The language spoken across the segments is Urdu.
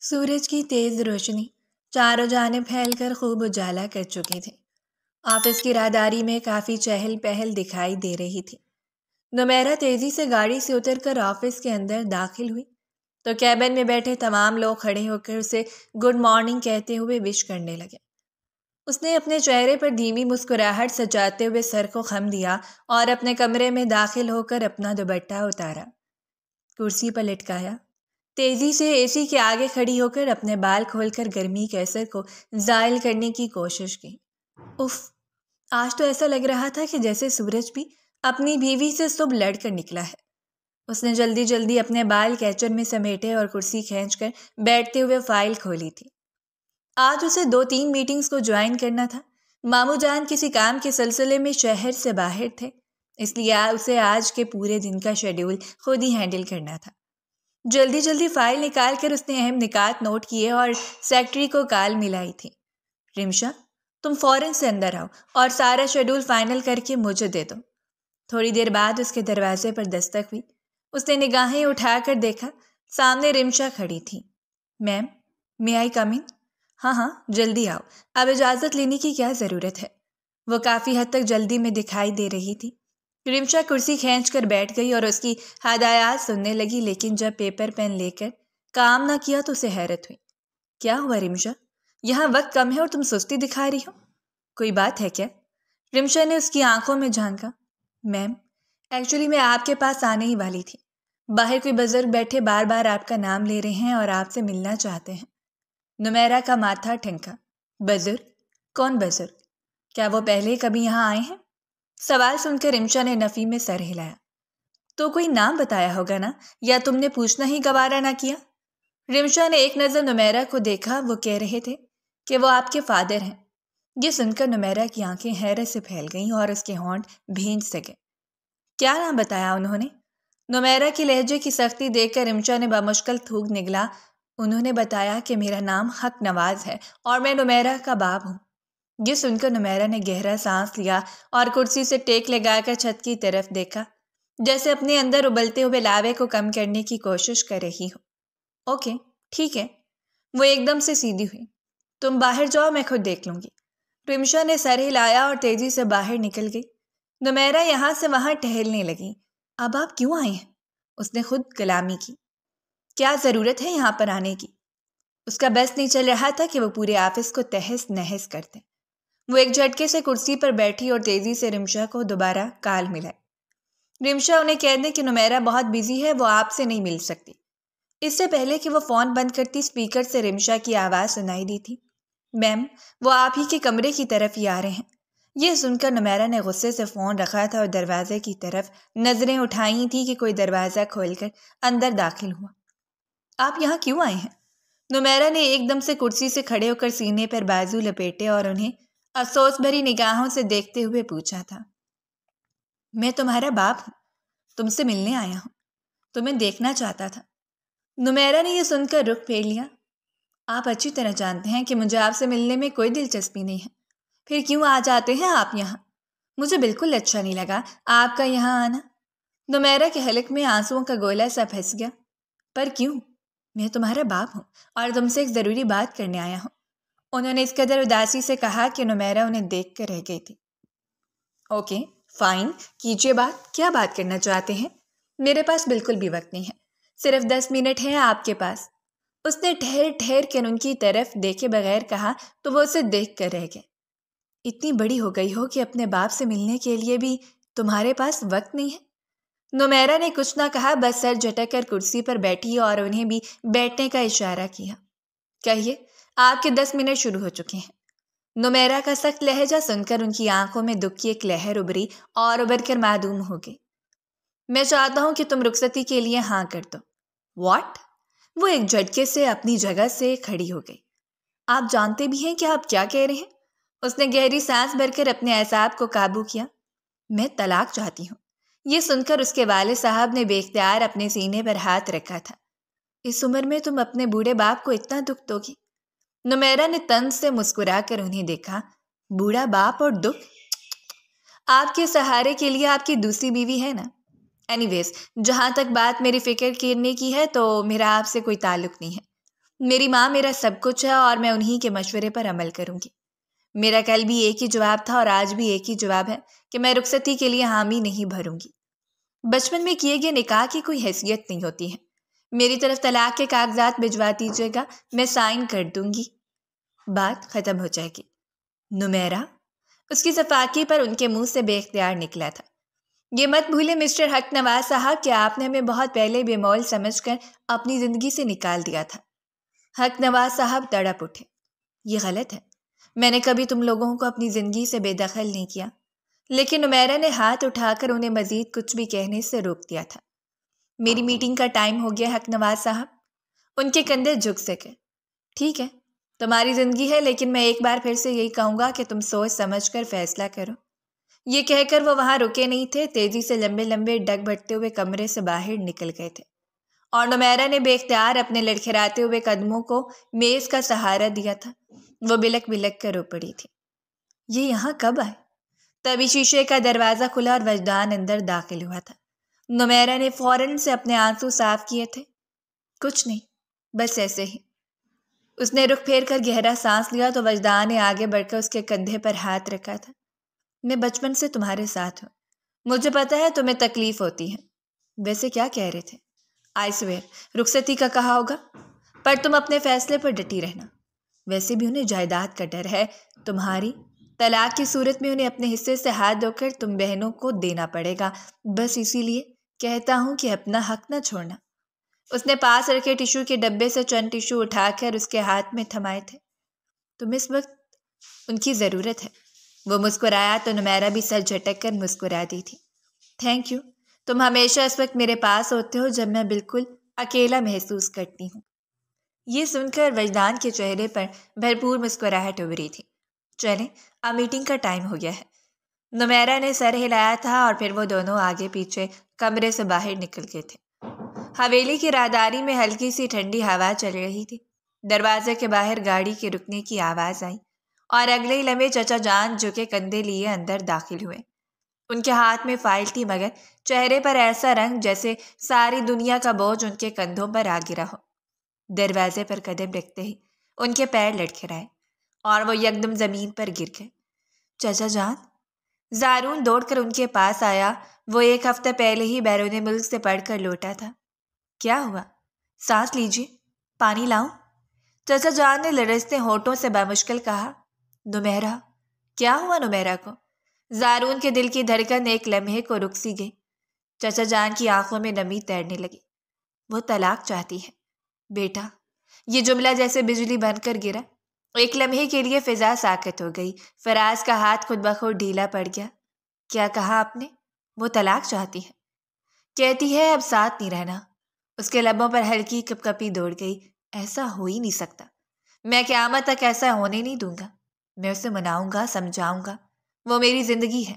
سورج کی تیز روشنی چاروں جانب پھیل کر خوب اجالا کر چکی تھی۔ آفس کی راہداری میں کافی چہل پہل دکھائی دے رہی تھی۔ نمیرہ تیزی سے گاڑی سے اتر کر آفس کے اندر داخل ہوئی تو کیبن میں بیٹھے تمام لوگ کھڑے ہو کر اسے گڈ مارننگ کہتے ہوئے وش کرنے لگے۔ اس نے اپنے چہرے پر دھیمی مسکراہٹ سجاتے ہوئے سر کو خم دیا اور اپنے کمرے میں داخل ہو کر اپنا دوپٹہ اتارا، کرسی پر لٹکایا، تیزی سے اے سی کے آگے کھڑی ہو کر اپنے بال کھول کر گرمی کے اثر کو زائل کرنے کی کوشش کی۔ اف، آج تو ایسا لگ رہا تھا کہ جیسے سورج بھی اپنی بیوی سے صبح لڑ کر نکلا ہے۔ اس نے جلدی جلدی اپنے بال کیچن میں سمیٹے اور کرسی کھینچ کر بیٹھتے ہوئے فائل کھولی تھی۔ آج اسے 2-3 میٹنگز کو جوائن کرنا تھا۔ ماموں جان کسی کام کے سلسلے میں شہر سے باہر تھے، اس لیے اسے آج کے پورے دن کا شیڈیول خود ہی ہینڈل کرنا تھا۔ جلدی جلدی فائل نکال کر اس نے اہم نکات نوٹ کیے اور سیکرٹری کو کال ملائی تھی۔ رمشا، تم فوراً سے اندر آؤ اور سارا شیڈول فائنل کر کے مجھے دے دو۔ تھوڑی دیر بعد اس کے دروازے پر دستک ہوئی۔ اس نے نگاہیں اٹھا کر دیکھا، سامنے رمشا کھڑی تھی۔ میم، may I come in؟ ہاں جلدی آؤ، اب اجازت لینے کی کیا ضرورت ہے؟ وہ کافی حد تک جلدی میں دکھائی دے رہی تھی۔ رمشا کرسی کھینچ کر بیٹھ گئی اور اس کی ہدایات سننے لگی، لیکن جب پیپر پین لے کر کام نہ کیا تو اسے حیرت ہوئی۔ کیا ہوا رمشا؟ یہاں وقت کم ہے اور تم سستی دکھا رہی ہو، کوئی بات ہے کیا؟ رمشا نے اس کی آنکھوں میں جھانکا۔ میم، ایکچولی میں آپ کے پاس آنے ہی والی تھی۔ باہر کوئی بزرگ بیٹھے بار بار آپ کا نام لے رہے ہیں اور آپ سے ملنا چاہتے ہیں۔ نمیرہ کا ماتھا ٹھنکا۔ بزرگ؟ کون بزرگ؟ کیا وہ پہلے کبھی یہاں آئے ہیں؟ سوال سن کر رمشا نے نفی میں سر ہلایا۔ تو کوئی نام بتایا ہوگا نا، یا تم نے پوچھنا ہی گوارا نہ کیا؟ رمشا نے ایک نظر نمیرہ کو دیکھا، وہ کہہ رہے تھے کہ وہ آپ کے فادر ہیں۔ یہ سن کر نمیرہ کی آنکھیں حیرت سے پھیل گئیں اور اس کے ہونٹ بھینج سے گئے۔ کیا نام بتایا انہوں نے؟ نمیرہ کی لہجے کی سختی دیکھ کر رمشا نے بمشکل تھوک نگلا۔ انہوں نے بتایا کہ میرا نام حق نواز ہے اور میں نمیرہ کا باپ ہوں۔ یہ سن کر نمیرہ نے گہرا سانس لیا اور کرسی سے ٹیک لگا کر چھت کی طرف دیکھا، جیسے اپنے اندر ابلتے ہوئے لاوے کو کم کرنے کی کوشش کر رہی ہو۔ اوکے، ٹھیک ہے۔ وہ ایک دم سے سیدھی ہوئی۔ تم باہر جاؤ، میں خود دیکھ لوں گی۔ رمشا نے سر ہلایا اور تیزی سے باہر نکل گئی۔ نمیرہ یہاں سے وہاں ٹہلنے لگی۔ اب آپ کیوں آئے ہیں؟ اس نے خود کلامی کی۔ کیا ضرورت ہے یہاں پر آنے کی؟ اس کا بس نہیں چل رہا تھا کہ وہ پورے آفس کو تہس نہس کرتے۔ وہ ایک جھٹکے سے کرسی پر بیٹھی اور تیزی سے رمشا کو دوبارہ کال ملائی۔ رمشا انہیں کہہ دیں کہ نمیرہ بہت بیزی ہے، وہ آپ سے نہیں مل سکتی۔ اس سے پہلے کہ وہ فون بند کرتی، اسپیکر سے رمشا کی آواز سنائی دی تھی۔ میم، وہ آپ ہی کے کمرے کی طرف ہی آ رہے ہیں۔ یہ سن کر نمیرہ نے غصے سے فون رکھا تھا اور دروازے کی طرف نظریں اٹھائی تھی کہ کوئی دروازہ کھول کر اندر داخل ہوا۔ آپ یہاں کیوں آئے ہیں؟ نمیرہ نے ایک دم سے کرسی سے کھڑے ہو کر سینے پر بازو لپیٹے اور انہیں افسوس بھری نگاہوں سے دیکھتے ہوئے پوچھا تھا۔ میں تمہارا باپ ہوں، تم سے ملنے آیا ہوں، تمہیں دیکھنا چاہتا تھا۔ نمیرہ نے یہ سن کر رخ پھیر لیا۔ آپ اچھی طرح جانتے ہیں کہ مجھے آپ سے ملنے میں کوئی دلچسپی نہیں ہے، پھر کیوں آ جاتے ہیں آپ یہاں؟ مجھے بالکل اچھا نہیں لگا آپ کا یہاں آنا۔ نمیرہ کے حلق میں آنسوؤں کا گولا سا پھنس گیا۔ پر کیوں؟ میں تمہارا باپ ہوں اور تم سے ایک ضروری بات کرنے آیا ہوں۔ انہوں نے اس قدر اداسی سے کہا کہ نمیرہ انہیں دیکھ کر رہ گئی تھی۔ اوکے، فائن، کیجیے بات، کیا بات کرنا چاہتے ہیں؟ میرے پاس بالکل بھی وقت نہیں ہے، صرف 10 منٹ ہیں آپ کے پاس۔ اس نے ٹھہر ٹھہر کر ان کی طرف دیکھے بغیر کہا تو وہ اسے دیکھ کر رہ گئے۔ اتنی بڑی ہو گئی ہو کہ اپنے باپ سے ملنے کے لیے بھی تمہارے پاس وقت نہیں ہے؟ نمیرہ نے کچھ نہ کہا، بس سر جھٹک کر کرسی پر بیٹھی اور انہیں بھی بیٹھنے کا اشارہ کیا۔ کہیے، آپ کے 10 منٹ شروع ہو چکے ہیں۔ نمیرہ کا سخت لہجہ سن کر ان کی آنکھوں میں دکھ کی ایک لہر ابھری اور ابھر کر معدوم ہو گئی۔ میں چاہتا ہوں کہ تم رخصتی کے لیے ہاں کر دو۔ واٹ؟ وہ ایک جھٹکے سے اپنی جگہ سے کھڑی ہو گئی۔ آپ جانتے بھی ہیں کہ آپ کیا کہہ رہے ہیں؟ اس نے گہری سانس بھر کر اپنے اعصاب کو قابو کیا۔ میں طلاق چاہتی ہوں۔ یہ سن کر اس کے والد صاحب نے بے اختیار اپنے سینے پر ہاتھ رکھا تھا۔ اس عمر میں تم اپنے بوڑھے باپ کو اتنا دکھ دو گی؟ نمیرہ نے طنز سے مسکرا کر انہیں دیکھا۔ بوڑھا باپ اور دکھ؟ آپ کے سہارے کے لیے آپ کی دوسری بیوی ہے نا؟ اینی ویز، جہاں تک بات میری فکر کرنے کی ہے تو میرا آپ سے کوئی تعلق نہیں ہے۔ میری ماں میرا سب کچھ ہے اور میں انہی کے مشورے پر عمل کروں گی۔ میرا کل بھی ایک ہی جواب تھا اور آج بھی ایک ہی جواب ہے کہ میں رخصتی کے لیے حامی نہیں بھروں گی۔ بچپن میں کیے گئے نکاح کی کوئی حیثیت نہیں ہوتی ہے۔ میری طرف طلاق کے کاغذات بھجوا دیجیے گا، میں سائن کر دوں گی، بات ختم ہو جائے گی۔ نمیرہ، اس کی صفاقی پر ان کے منہ سے بے اختیار نکلا تھا۔ یہ مت بھولے مسٹر حق نواز صاحب کہ آپ نے ہمیں بہت پہلے بے مول سمجھ کر اپنی زندگی سے نکال دیا تھا۔ حق نواز صاحب تڑپ اٹھے۔ یہ غلط ہے، میں نے کبھی تم لوگوں کو اپنی زندگی سے بے دخل نہیں کیا۔ لیکن نمیرہ نے ہاتھ اٹھا کر انہیں مزید کچھ بھی کہنے سے روک دیا تھا۔ میری میٹنگ کا ٹائم ہو گیا حق نواز صاحب۔ ان کے کندھے جھک سکے۔ ٹھیک ہے، تمہاری زندگی ہے، لیکن میں ایک بار پھر سے یہی کہوں گا کہ تم سوچ سمجھ کر فیصلہ کرو۔ یہ کہہ کر وہ وہاں رکے نہیں تھے، تیزی سے لمبے لمبے ڈگ بھٹتے ہوئے کمرے سے باہر نکل گئے تھے، اور نمیرہ نے بے اختیار اپنے لڑکھڑاتے ہوئے قدموں کو میز کا سہارا دیا تھا۔ وہ بلک بلک کر رو پڑی تھی۔ یہ یہاں کب آئے؟ تبھی شیشے کا دروازہ کھلا اور وجدان اندر داخل ہوا تھا۔ نمیرہ نے فوراً سے اپنے آنسو صاف کیے تھے۔ کچھ نہیں، بس ایسے ہی۔ اس نے رخ پھیر کر گہرا سانس لیا تو وجدان نے آگے بڑھ کر اس کے کندھے پر ہاتھ رکھا تھا۔ میں بچپن سے تمہارے ساتھ ہوں، مجھے پتا ہے تمہیں تکلیف ہوتی ہے۔ ویسے کیا کہہ رہے تھے؟ آئی سویئر رخصتی کا کہا ہوگا، پر تم اپنے فیصلے پر ڈٹی رہنا۔ ویسے بھی انہیں جائیداد کا ڈر ہے تمہاری۔ طلاق کی صورت میں انہیں اپنے حصے سے ہاتھ دھو کر تم بہنوں کو دینا پڑے گا۔ بس اسی لیے کہتا ہوں کہ اپنا حق نہ چھوڑنا۔ اس نے پاس رکھے ٹیشو کے ڈبے سے چند ٹیشو اٹھا کر اس کے ہاتھ میں تھمائے تھے۔ تمہیں اس وقت ان کی ضرورت ہے۔ وہ مسکرایا تو نمیرہ بھی سر جھٹک کر مسکرا دی تھی۔ تھینک یو، تم ہمیشہ اس وقت میرے پاس ہوتے ہو جب میں بالکل اکیلا محسوس کرتی ہوں۔ یہ سن کر وجدان کے چہرے پر بھرپور مسکراہٹ ابھری تھی۔ چلیں، اب میٹنگ کا ٹائم ہو گیا ہے۔ نمیرہ نے سر ہلایا تھا اور پھر وہ دونوں آگے پیچھے کمرے سے باہر نکل گئے تھے۔ حویلی کی راہداری میں ہلکی سی ٹھنڈی ہوا چل رہی تھی۔ دروازے کے باہر گاڑی کے رکنے کی آواز آئی اور اگلے ہی لمحے چچا جان جھکے کندھے لیے اندر داخل ہوئے۔ ان کے ہاتھ میں فائل تھی، مگر چہرے پر ایسا رنگ جیسے ساری دنیا کا بوجھ ان کے کندھوں پر آ گرا ہو۔ دروازے پر قدم رکھتے ہی ان کے پیر لڑکھڑائے اور وہ یکدم زمین پر گر گئے۔ چچا جان؟ زارون دوڑ کر ان کے پاس آیا۔ وہ ایک ہفتہ پہلے ہی بیرون ملک سے پڑھ کر لوٹا تھا۔ کیا ہوا؟ سانس لیجیے، پانی لاؤں؟ چچا جان نے لرزتے ہونٹوں سے بامشکل کہا۔ نمیرہ؟ کیا ہوا نمیرہ کو؟ زارون کے دل کی دھڑکن ایک لمحے کو رک سی گئی۔ چچا جان کی آنکھوں میں نمی تیرنے لگی۔ وہ طلاق چاہتی ہے بیٹا۔ یہ جملہ جیسے بجلی بن کر گرا۔ ایک لمحے کے لیے فضا ساکت ہو گئی۔ فراز کا ہاتھ خود بخود ڈھیلا پڑ گیا۔ کیا کہا آپ نے؟ وہ طلاق چاہتی ہے، کہتی ہے اب ساتھ نہیں رہنا۔ اس کے لبوں پر ہلکی کپ کپی دوڑ گئی۔ ایسا ہو ہی نہیں سکتا، میں قیامت تک ایسا ہونے نہیں دوں گا۔ میں اسے مناؤں گا، سمجھاؤں گا، وہ میری زندگی ہے۔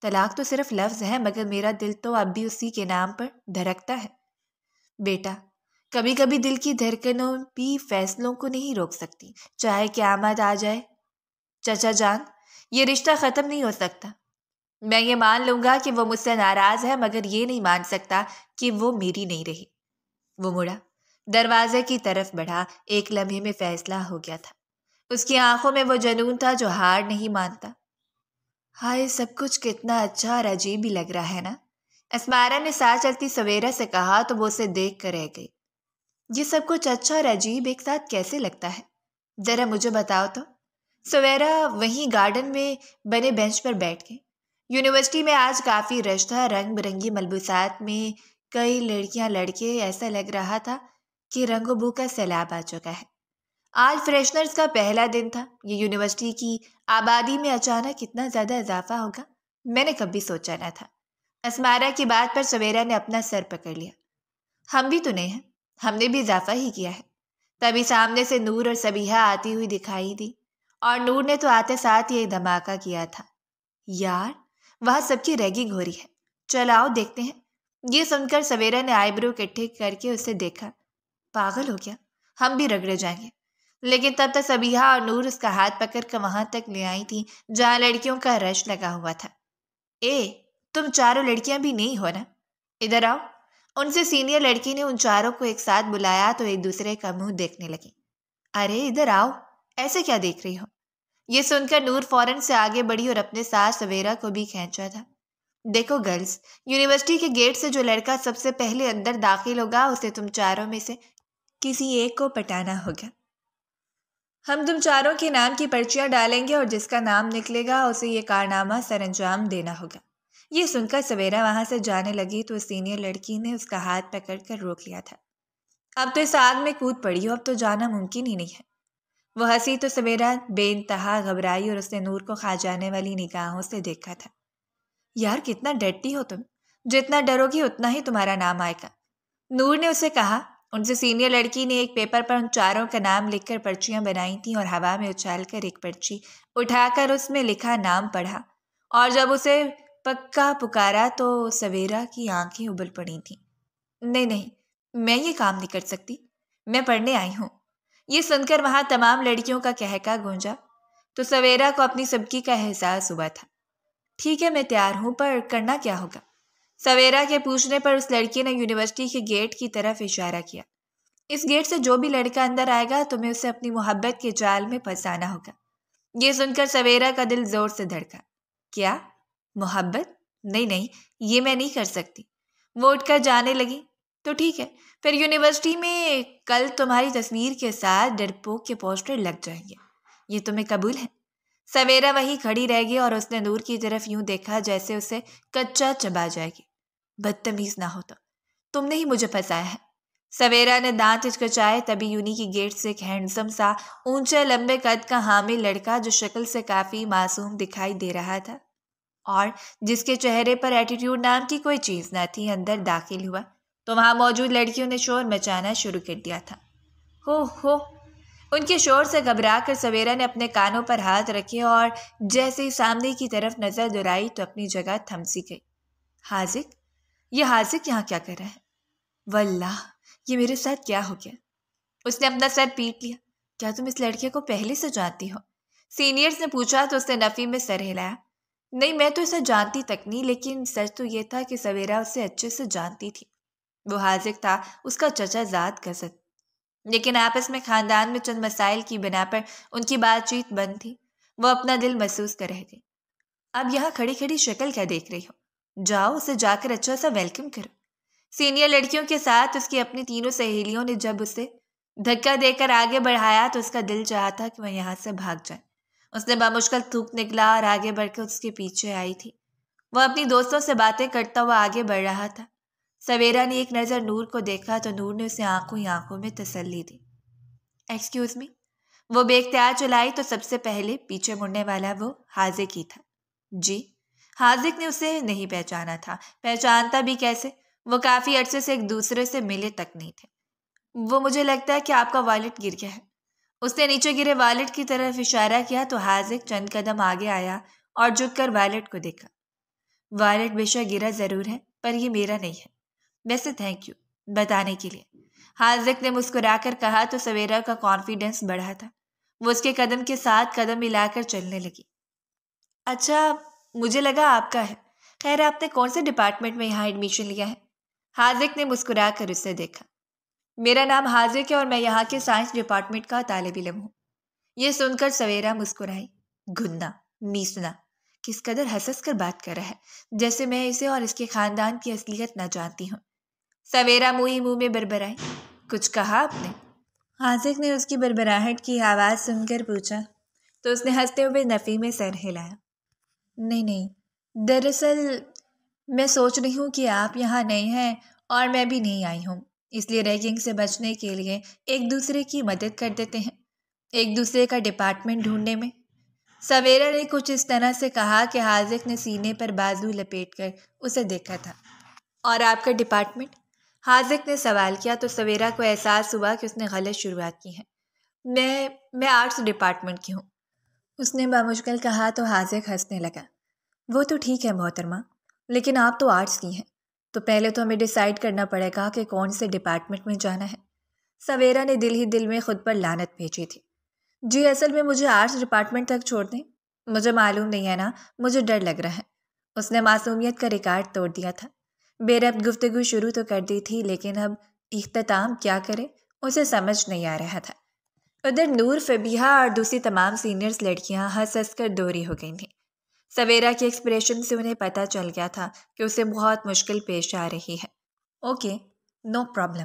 طلاق تو صرف لفظ ہے، مگر میرا دل تو اب بھی اسی کے نام پر دھڑکتا ہے۔ بیٹا، کبھی کبھی دل کی دھڑکنوں بھی فیصلوں کو نہیں روک سکتی، چاہے قیامت آ جائے۔ چچا جان، یہ رشتہ ختم نہیں ہو سکتا۔ میں یہ مان لوں گا کہ وہ مجھ سے ناراض ہے، مگر یہ نہیں مان سکتا کہ وہ میری نہیں رہی۔ وہ مڑا، دروازے کی طرف بڑھا۔ ایک لمحے میں فیصلہ ہو گیا تھا۔ اس کی آنکھوں میں وہ جنون تھا جو ہار نہیں مانتا۔ ہائے، سب کچھ کتنا اچھا اور عجیب بھی لگ رہا ہے نا؟ اسمارا نے ساتھ چلتی سویرا سے کہا تو وہ اسے دیکھ کر رہ گئی۔ یہ سب کچھ اچھا اور عجیب ایک ساتھ کیسے لگتا ہے؟ ذرا مجھے بتاؤ تو۔ سویرا وہیں گارڈن میں بنے بینچ پر بیٹھ گئی۔ یونیورسٹی میں آج کافی رش تھا، رنگ برنگی ملبوسات میں کئی لڑکیاں لڑکے، ایسا لگ رہا تھا کہ رنگ و بو کا سیلاب آ چکا ہے۔ آج فریشنرز کا پہلا دن تھا۔ یہ یونیورسٹی کی آبادی میں اچانک اتنا زیادہ اضافہ ہوگا، میں نے کبھی سوچا نہ تھا۔ اسمارا کی بات پر سویرا نے اپنا سر پکڑ لیا۔ ہم بھی تو نہیں ہیں، ہم نے بھی اضافہ ہی کیا ہے۔ تبھی سامنے سے نور اور سبیحہ آتی ہوئی دکھائی دی، اور نور نے تو آتے ساتھ ہی ایک دھماکہ کیا تھا۔ یار، وہاں سب کی ریگنگ ہو رہی ہے، چل آؤ دیکھتے ہیں۔ یہ سن کر سویرا نے آئی برو اکٹھے کر کے اسے دیکھا۔ پاگل ہو گیا، ہم بھی رگڑے جائیں گے۔ لیکن تب تک سبیحہ اور نور اس کا ہاتھ پکڑ کر وہاں تک لے آئی تھی جہاں لڑکیوں کا رش لگا ہوا تھا۔ اے، تم چاروں لڑکیاں بھی نہیں ہو نا؟ ادھر آؤ۔ ان سے سینئر لڑکی نے ان چاروں کو ایک ساتھ بلایا تو ایک دوسرے کا منہ دیکھنے لگی۔ ارے ادھر آؤ، ایسے کیا دیکھ رہی ہو؟ یہ سن کر نور فوراً سے آگے بڑھی اور اپنے ساتھ سویرا کو بھی کھینچا تھا۔ دیکھو گرلز، یونیورسٹی کے گیٹ سے جو لڑکا سب سے پہلے اندر داخل ہوگا اسے تم چاروں میں سے کسی ایک کو پٹانا ہوگا۔ ہم تم چاروں کے نام کی پرچیاں ڈالیں گے اور جس کا نام نکلے گا اسے یہ کارنامہ سر انجام دینا ہوگا۔ یہ سن کر سویرا وہاں سے جانے لگی تو سینئر لڑکی نے اس کا ہاتھ پکڑ کر روک لیا تھا۔ اب تو اس آگ میں کود پڑی ہو، اب تو جانا ممکن ہی نہیں ہے۔ وہ ہنسی تو سویرا بے انتہا گھبرائی اور اس نے نور کو کھا جانے والی نگاہوں سے دیکھا تھا۔ یار کتنا ڈرتی ہو تم، جتنا ڈرو گی اتنا ہی تمہارا نام آئے گا، نور نے اسے کہا۔ ان سے سینئر لڑکی نے ایک پیپر پر ان چاروں کا نام لکھ کر پرچیاں بنائی تھیں اور ہوا میں اچھال کر ایک پرچی اٹھا کر اس میں لکھا نام پڑھا، اور جب اسے پکا پکارا تو سویرا کی آنکھیں ابل پڑی تھیں۔ نہیں، میں یہ کام نہیں کر سکتی، میں پڑھنے آئی ہوں۔ یہ سن کر وہاں تمام لڑکیوں کا کہکا گونجا تو سویرا کو اپنی سبکی کا احساس ہوا تھا۔ ٹھیک ہے میں تیار ہوں، پر کرنا کیا ہوگا؟ سویرا کے پوچھنے پر اس لڑکی نے یونیورسٹی کے گیٹ کی طرف اشارہ کیا۔ اس گیٹ سے جو بھی لڑکا اندر آئے گا تمہیں اسے اپنی محبت کے جال میں پھنسانا ہوگا۔ یہ سن کر سویرا کا دل زور سے دھڑکا۔ کیا محبت؟ نہیں، یہ میں نہیں کر سکتی۔ وہ اٹھ کر جانے لگی۔ تو ٹھیک ہے، پھر یونیورسٹی میں کل تمہاری تصویر کے ساتھ ڈرپوک کے پوسٹر لگ جائیں گے، یہ تمہیں قبول ہے؟ سویرا وہی کھڑی رہ گئی اور اس نے نور کی طرف یوں دیکھا جیسے اسے کچا چبا جائے گی۔ بدتمیز نہ ہوتا، تم نے ہی مجھے پھنسایا ہے۔ سویرا نے دانت ہچکچائے، تبھی یونی کی گیٹ سے ایک ہینڈسم سا اونچے لمبے قد کا حامل لڑکا جو شکل سے کافی معصوم دکھائی دے رہا تھا اور جس کے چہرے پر ایٹیٹیوڈ نام کی کوئی چیز نہ تھی اندر داخل ہوا تو وہاں موجود لڑکیوں نے شور مچانا شروع کر دیا تھا۔ ہو ان کے شور سے گھبرا کر سویرا نے اپنے کانوں پر ہاتھ رکھے اور جیسے ہی سامنے کی طرف نظر دوڑائی تو اپنی جگہ تھم سی گئی۔ حاذق، یہ حاذق یہاں کیا کر رہا ہے؟ واللہ یہ میرے ساتھ کیا ہو گیا؟ اس نے اپنا سر پیٹ لیا۔ کیا تم اس لڑکے کو پہلے سے جانتی ہو؟ سینئرز نے پوچھا تو اس نے نفی میں سر ہلایا۔ نہیں، میں تو اسے جانتی تک نہیں، لیکن سچ تو یہ تھا کہ سویرا اسے اچھے سے جانتی تھی۔ وہ حاذق تھا اس کا چچا زاد قصد، لیکن آپس میں خاندان میں چند مسائل کی بنا پر ان کی بات چیت بند تھی۔ وہ اپنا دل محسوس کر رہ گئی۔ اب یہاں کھڑی کھڑی شکل کیا دیکھ رہی ہو؟ جاؤ اسے جا کر اچھا سا ویلکم کرو۔ سینئر لڑکیوں کے ساتھ اس کی اپنی تینوں سہیلیوں نے جب اسے دھکا دے کر آگے بڑھایا تو اس کا دل چاہا تھا کہ وہ یہاں سے بھاگ جائے۔ اس نے بامشکل تھوک نکلا اور آگے بڑھ کر اس کے پیچھے آئی تھی۔ وہ اپنی دوستوں سے باتیں کرتا ہوا آگے بڑھ رہا تھا۔ سویرا نے ایک نظر نور کو دیکھا تو نور نے اسے آنکھوں ہی آنکھوں میں تسلی دی۔ ایکسکیوز می، وہ بے اختیار چلائی تو سب سے پہلے پیچھے مڑنے والا وہ حاذق ہی تھا۔ جی؟ حاذق نے اسے نہیں پہچانا تھا، پہچانتا بھی کیسے؟ وہ کافی عرصے سے ایک دوسرے سے ملے تک نہیں تھے۔ وہ مجھے لگتا ہے کہ آپ کا والٹ گر گیا ہے۔ اس نے نیچے گرے والٹ کی طرف اشارہ کیا تو حاذق چند قدم آگے آیا اور جھک کر والٹ کو دیکھا۔ والٹ بے شک گرا ضرور ہے، پر یہ میرا نہیں ہے۔ ویسے تھینک یو بتانے کے لیے، حاذق نے مسکرا کر کہا تو سویرا کا کانفیڈنس بڑھا تھا۔ وہ اس کے قدم کے ساتھ قدم ملا کر چلنے لگی۔ اچھا، مجھے لگا آپ کا ہے۔ خیر آپ نے کون سے ڈپارٹمنٹ میں یہاں ایڈمیشن لیا ہے؟ حاذق نے مسکرا کر اسے دیکھا۔ میرا نام حاذق ہے اور میں یہاں کے سائنس ڈپارٹمنٹ کا طالب علم ہوں۔ یہ سن کر سویرا مسکرائی۔ گھنا میسنا، کس قدر ہنس کر بات کر رہا ہے، جیسے میں اسے اور اس کے خاندان کی اصلیت نہ جانتی ہوں۔ سویرا منہ میں بربرائی۔ کچھ کہا آپ نے؟ حاذق نے اس کی بربراہٹ کی آواز سن کر پوچھا تو اس نے ہنستے ہوئے نفی میں سر ہلایا۔ نہیں، دراصل میں سوچ رہی ہوں کہ آپ یہاں نئے ہیں اور میں بھی نہیں آئی ہوں، اس لیے ریگنگ سے بچنے کے لیے ایک دوسرے کی مدد کر دیتے ہیں، ایک دوسرے کا ڈپارٹمنٹ ڈھونڈنے میں۔ سویرا نے کچھ اس طرح سے کہا کہ حاذق نے سینے پر بازو لپیٹ کر اسے دیکھا تھا۔ اور آپ کا ڈپارٹمنٹ؟ حاذق نے سوال کیا تو سویرا کو احساس ہوا کہ اس نے غلط شروعات کی ہے۔ میں آرٹس ڈپارٹمنٹ کی ہوں، اس نے بامشکل کہا تو حاذق ہنسنے لگا۔ وہ تو ٹھیک ہے محترمہ، لیکن آپ تو آرٹس کی ہیں، تو پہلے تو ہمیں ڈیسائیڈ کرنا پڑے گا کہ کون سے ڈپارٹمنٹ میں جانا ہے۔ سویرا نے دل ہی دل میں خود پر لعنت بھیجی تھی۔ جی اصل میں مجھے آرٹس ڈپارٹمنٹ تک چھوڑ دیں، مجھے معلوم نہیں ہے نا، مجھے ڈر لگ رہا ہے۔ اس نے معصومیت کا ریکارڈ توڑ دیا تھا۔ بے ربط گفتگو شروع تو کر دی تھی لیکن اب اختتام کیا کرے اسے سمجھ نہیں آ رہا تھا۔ ادھر نور، فبیہا اور دوسری تمام سینئرز لڑکیاں ہنس ہنس کر دوری ہو گئی تھیں۔ سویرا کے ایکسپریشن سے انہیں پتہ چل گیا تھا کہ اسے بہت مشکل پیش آ رہی ہے۔ Okay, no problem.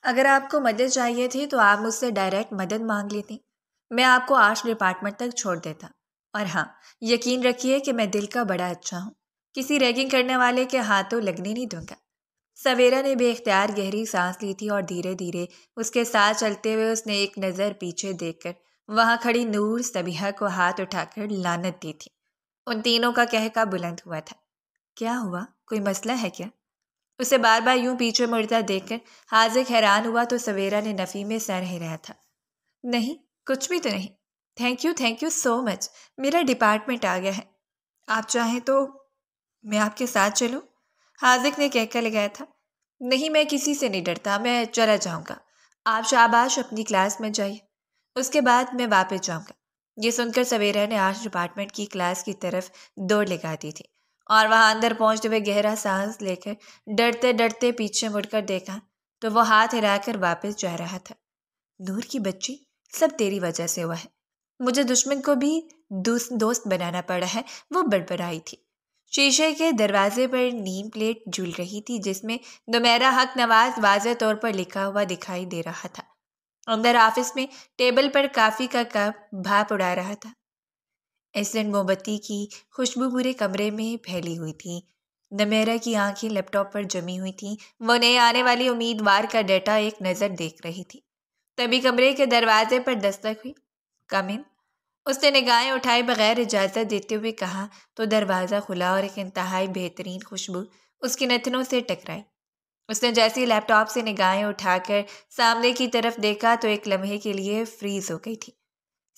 اگر آپ کو مدد چاہیے تھی تو آپ مجھ سے ڈائریکٹ مدد مانگ لیتی، میں آپ کو آرٹس ڈپارٹمنٹ تک چھوڑ دیتا۔ اور ہاں، یقین رکھیے کہ میں دل کا بڑا اچھا ہوں، کسی ریگنگ کرنے والے کے ہاتھوں لگنے نہیں دوں گا۔ سویرا نے بے اختیار گہری سانس لی تھی اور دھیرے دھیرے اس کے ساتھ چلتے ہوئے اس نے ایک نظر پیچھے دیکھ کر وہاں کھڑی نور، صبیحہ کو ہاتھ اٹھا کر لعنت دی تھی۔ ان تینوں کا قہقہ بلند ہوا تھا۔ کیا ہوا؟ کوئی مسئلہ ہے کیا؟ اسے بار بار یوں پیچھے مڑتا دیکھ کر حاذق حیران ہوا تو سویرا نے نفی میں سر ہلایا تھا۔ نہیں، کچھ بھی تو نہیں۔ تھینک یو سو مچ، میرا ڈپارٹمنٹ آ گیا ہے، آپ چاہیں تو میں آپ کے ساتھ چلوں؟ حاذق نے کہکہ لگایا تھا۔ نہیں، میں کسی سے نہیں ڈرتا، میں چلا جاؤں گا، آپ شاباش اپنی کلاس میں جائیے، اس کے بعد میں واپس جاؤں گا۔ یہ سن کر سویرا نے آرٹس ڈپارٹمنٹ کی کلاس کی طرف دوڑ لگا دی تھی اور وہاں اندر پہنچتے ہوئے گہرا سانس لے کر ڈرتے ڈرتے پیچھے مڑ کر دیکھا تو وہ ہاتھ ہلا کر واپس جا رہا تھا۔ نور کی بچی، سب تیری وجہ سے ہوا ہے، مجھے دشمن کو بھی دوست بنانا پڑا ہے، وہ بڑبڑائی تھی۔ شیشے کے دروازے پر نیم پلیٹ جھول رہی تھی جس میں نمیرہ حق نواز واضح طور پر لکھا ہوا دکھائی دے رہا تھا۔ اندر آفس میں ٹیبل پر کافی کا کپ بھاپ اڑا رہا تھا۔ ایسنٹ موم بتی کی خوشبو پورے کمرے میں پھیلی ہوئی تھی۔ نمیرہ کی آنکھیں لیپ ٹاپ پر جمی ہوئی تھیں، وہ نئے آنے والی امیدوار کا ڈیٹا ایک نظر دیکھ رہی تھی۔ تبھی کمرے کے دروازے پر دستک ہوئی۔ کم ان۔ اس نے نگاہیں اٹھائے بغیر اجازت دیتے ہوئے کہا تو دروازہ کھلا اور ایک انتہائی بہترین خوشبو اس کی نتنوں سے ٹکرائی۔ اس نے جیسے لیپ ٹاپ سے نگاہیں اٹھا کر سامنے کی طرف دیکھا تو ایک لمحے کے لیے فریز ہو گئی تھی۔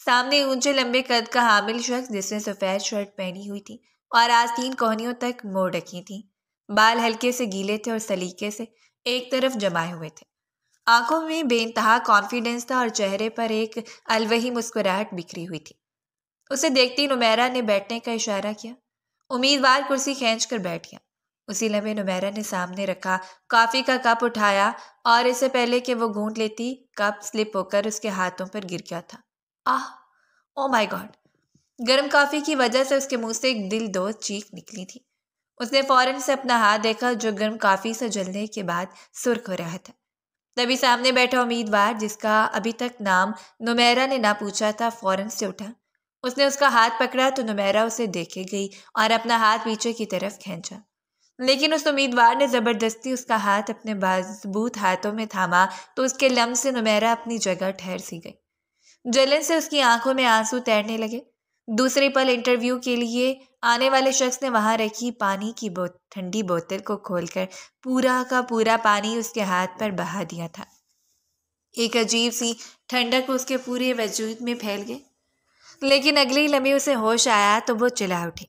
سامنے اونچے لمبے قد کا حامل شخص جس نے سفید شرٹ پہنی ہوئی تھی اور آستین کوہنیوں تک موڑ رکھی تھی، بال ہلکے سے گیلے تھے اور سلیقے سے ایک طرف جمائے ہوئے تھے۔ آنکھوں میں بے انتہا کانفیڈنس تھا اور چہرے پر ایک الوہی مسکراہٹ بکھری ہوئی تھی۔ اسے دیکھتی نمیرہ نے بیٹھنے کا اشارہ کیا۔ امیدوار کرسی کھینچ کر بیٹھ گیا۔ اسی لمحے نمیرہ نے سامنے رکھا کافی کا کپ اٹھایا اور اس سے پہلے کہ وہ گھونٹ لیتی کپ سلپ ہو کر اس کے ہاتھوں پر گر گیا تھا۔ او مائی گاڈ! گرم کافی کی وجہ سے اس کے منہ سے ایک دل دوز چیخ نکلی تھی۔ اس نے فوراً سے اپنا ہاتھ دیکھا جو گرم کافی سے جلنے کے بعد سرخ ہو رہا تھا۔ تبھی سامنے بیٹھا امیدوار جس کا ابھی تک نام نمیرہ نے نہ پوچھا تھا فوراً سے اٹھا۔ اس نے اس کا ہاتھ پکڑا تو نمیرہ اسے دیکھے گئی اور اپنا ہاتھ پیچھے کی طرف کھینچا، لیکن اس امیدوار نے زبردستی اس کا ہاتھ اپنے مضبوط ہاتھوں میں تھاما تو اس کے لمس سے نمیرہ اپنی جگہ ٹھہر سی گئی۔ جلن سے اس کی آنکھوں میں آنسو تیرنے لگے۔ دوسرے پل انٹرویو کے لیے آنے والے شخص نے وہاں رکھی پانی کی ٹھنڈی بوتل کو کھول کر پورا کا پورا پانی اس کے ہاتھ پر بہا دیا تھا۔ ایک عجیب سی ٹھنڈک اس کے پورے وجود میں پھیل گئی، لیکن اگلے لمحے اسے ہوش آیا تو وہ چلا اٹھی۔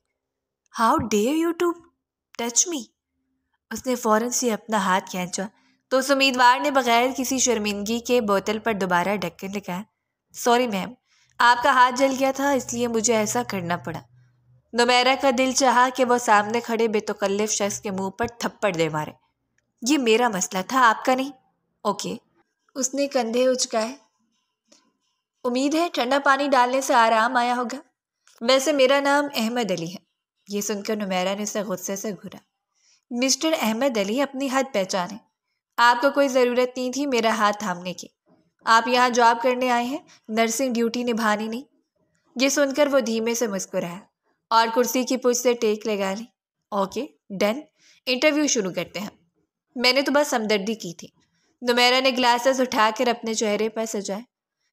How dare you to touch me! اس نے فوراً سے اپنا ہاتھ کھینچا تو اس امیدوار نے بغیر کسی شرمندگی کے بوتل پر دوبارہ ڈھکن لگایا۔ سوری میم، آپ کا ہاتھ جل گیا تھا اس لیے مجھے ایسا کرنا پڑا۔ نمیرہ کا دل چاہا کہ وہ سامنے کھڑے بے تکلف شخص کے منہ پر تھپڑ دے مارے۔ یہ میرا مسئلہ تھا، آپ کا نہیں۔ اوکے۔ اس نے کندھے اچکائے۔ امید ہے ٹھنڈا پانی ڈالنے سے آرام آیا ہوگا۔ ویسے میرا نام احمد علی ہے۔ یہ سن کر نمیرہ نے اسے غصے سے گھورا۔ مسٹر احمد علی، اپنی حد پہچانے، آپ کو کوئی ضرورت نہیں تھی میرا ہاتھ تھامنے کی۔ آپ یہاں جاب کرنے آئے ہیں، نرسنگ ڈیوٹی نبھانی نہیں۔ یہ سن کر وہ دھیمے سے مسکرایا اور کرسی کی پشت سے ٹیک لگا لی۔ اوکے، ڈن، انٹرویو شروع کرتے ہیں۔ میں نے تو بس ہمدردی کی تھی۔ نمیرہ نے گلاسز اٹھا کر اپنے چہرے پر سجائے۔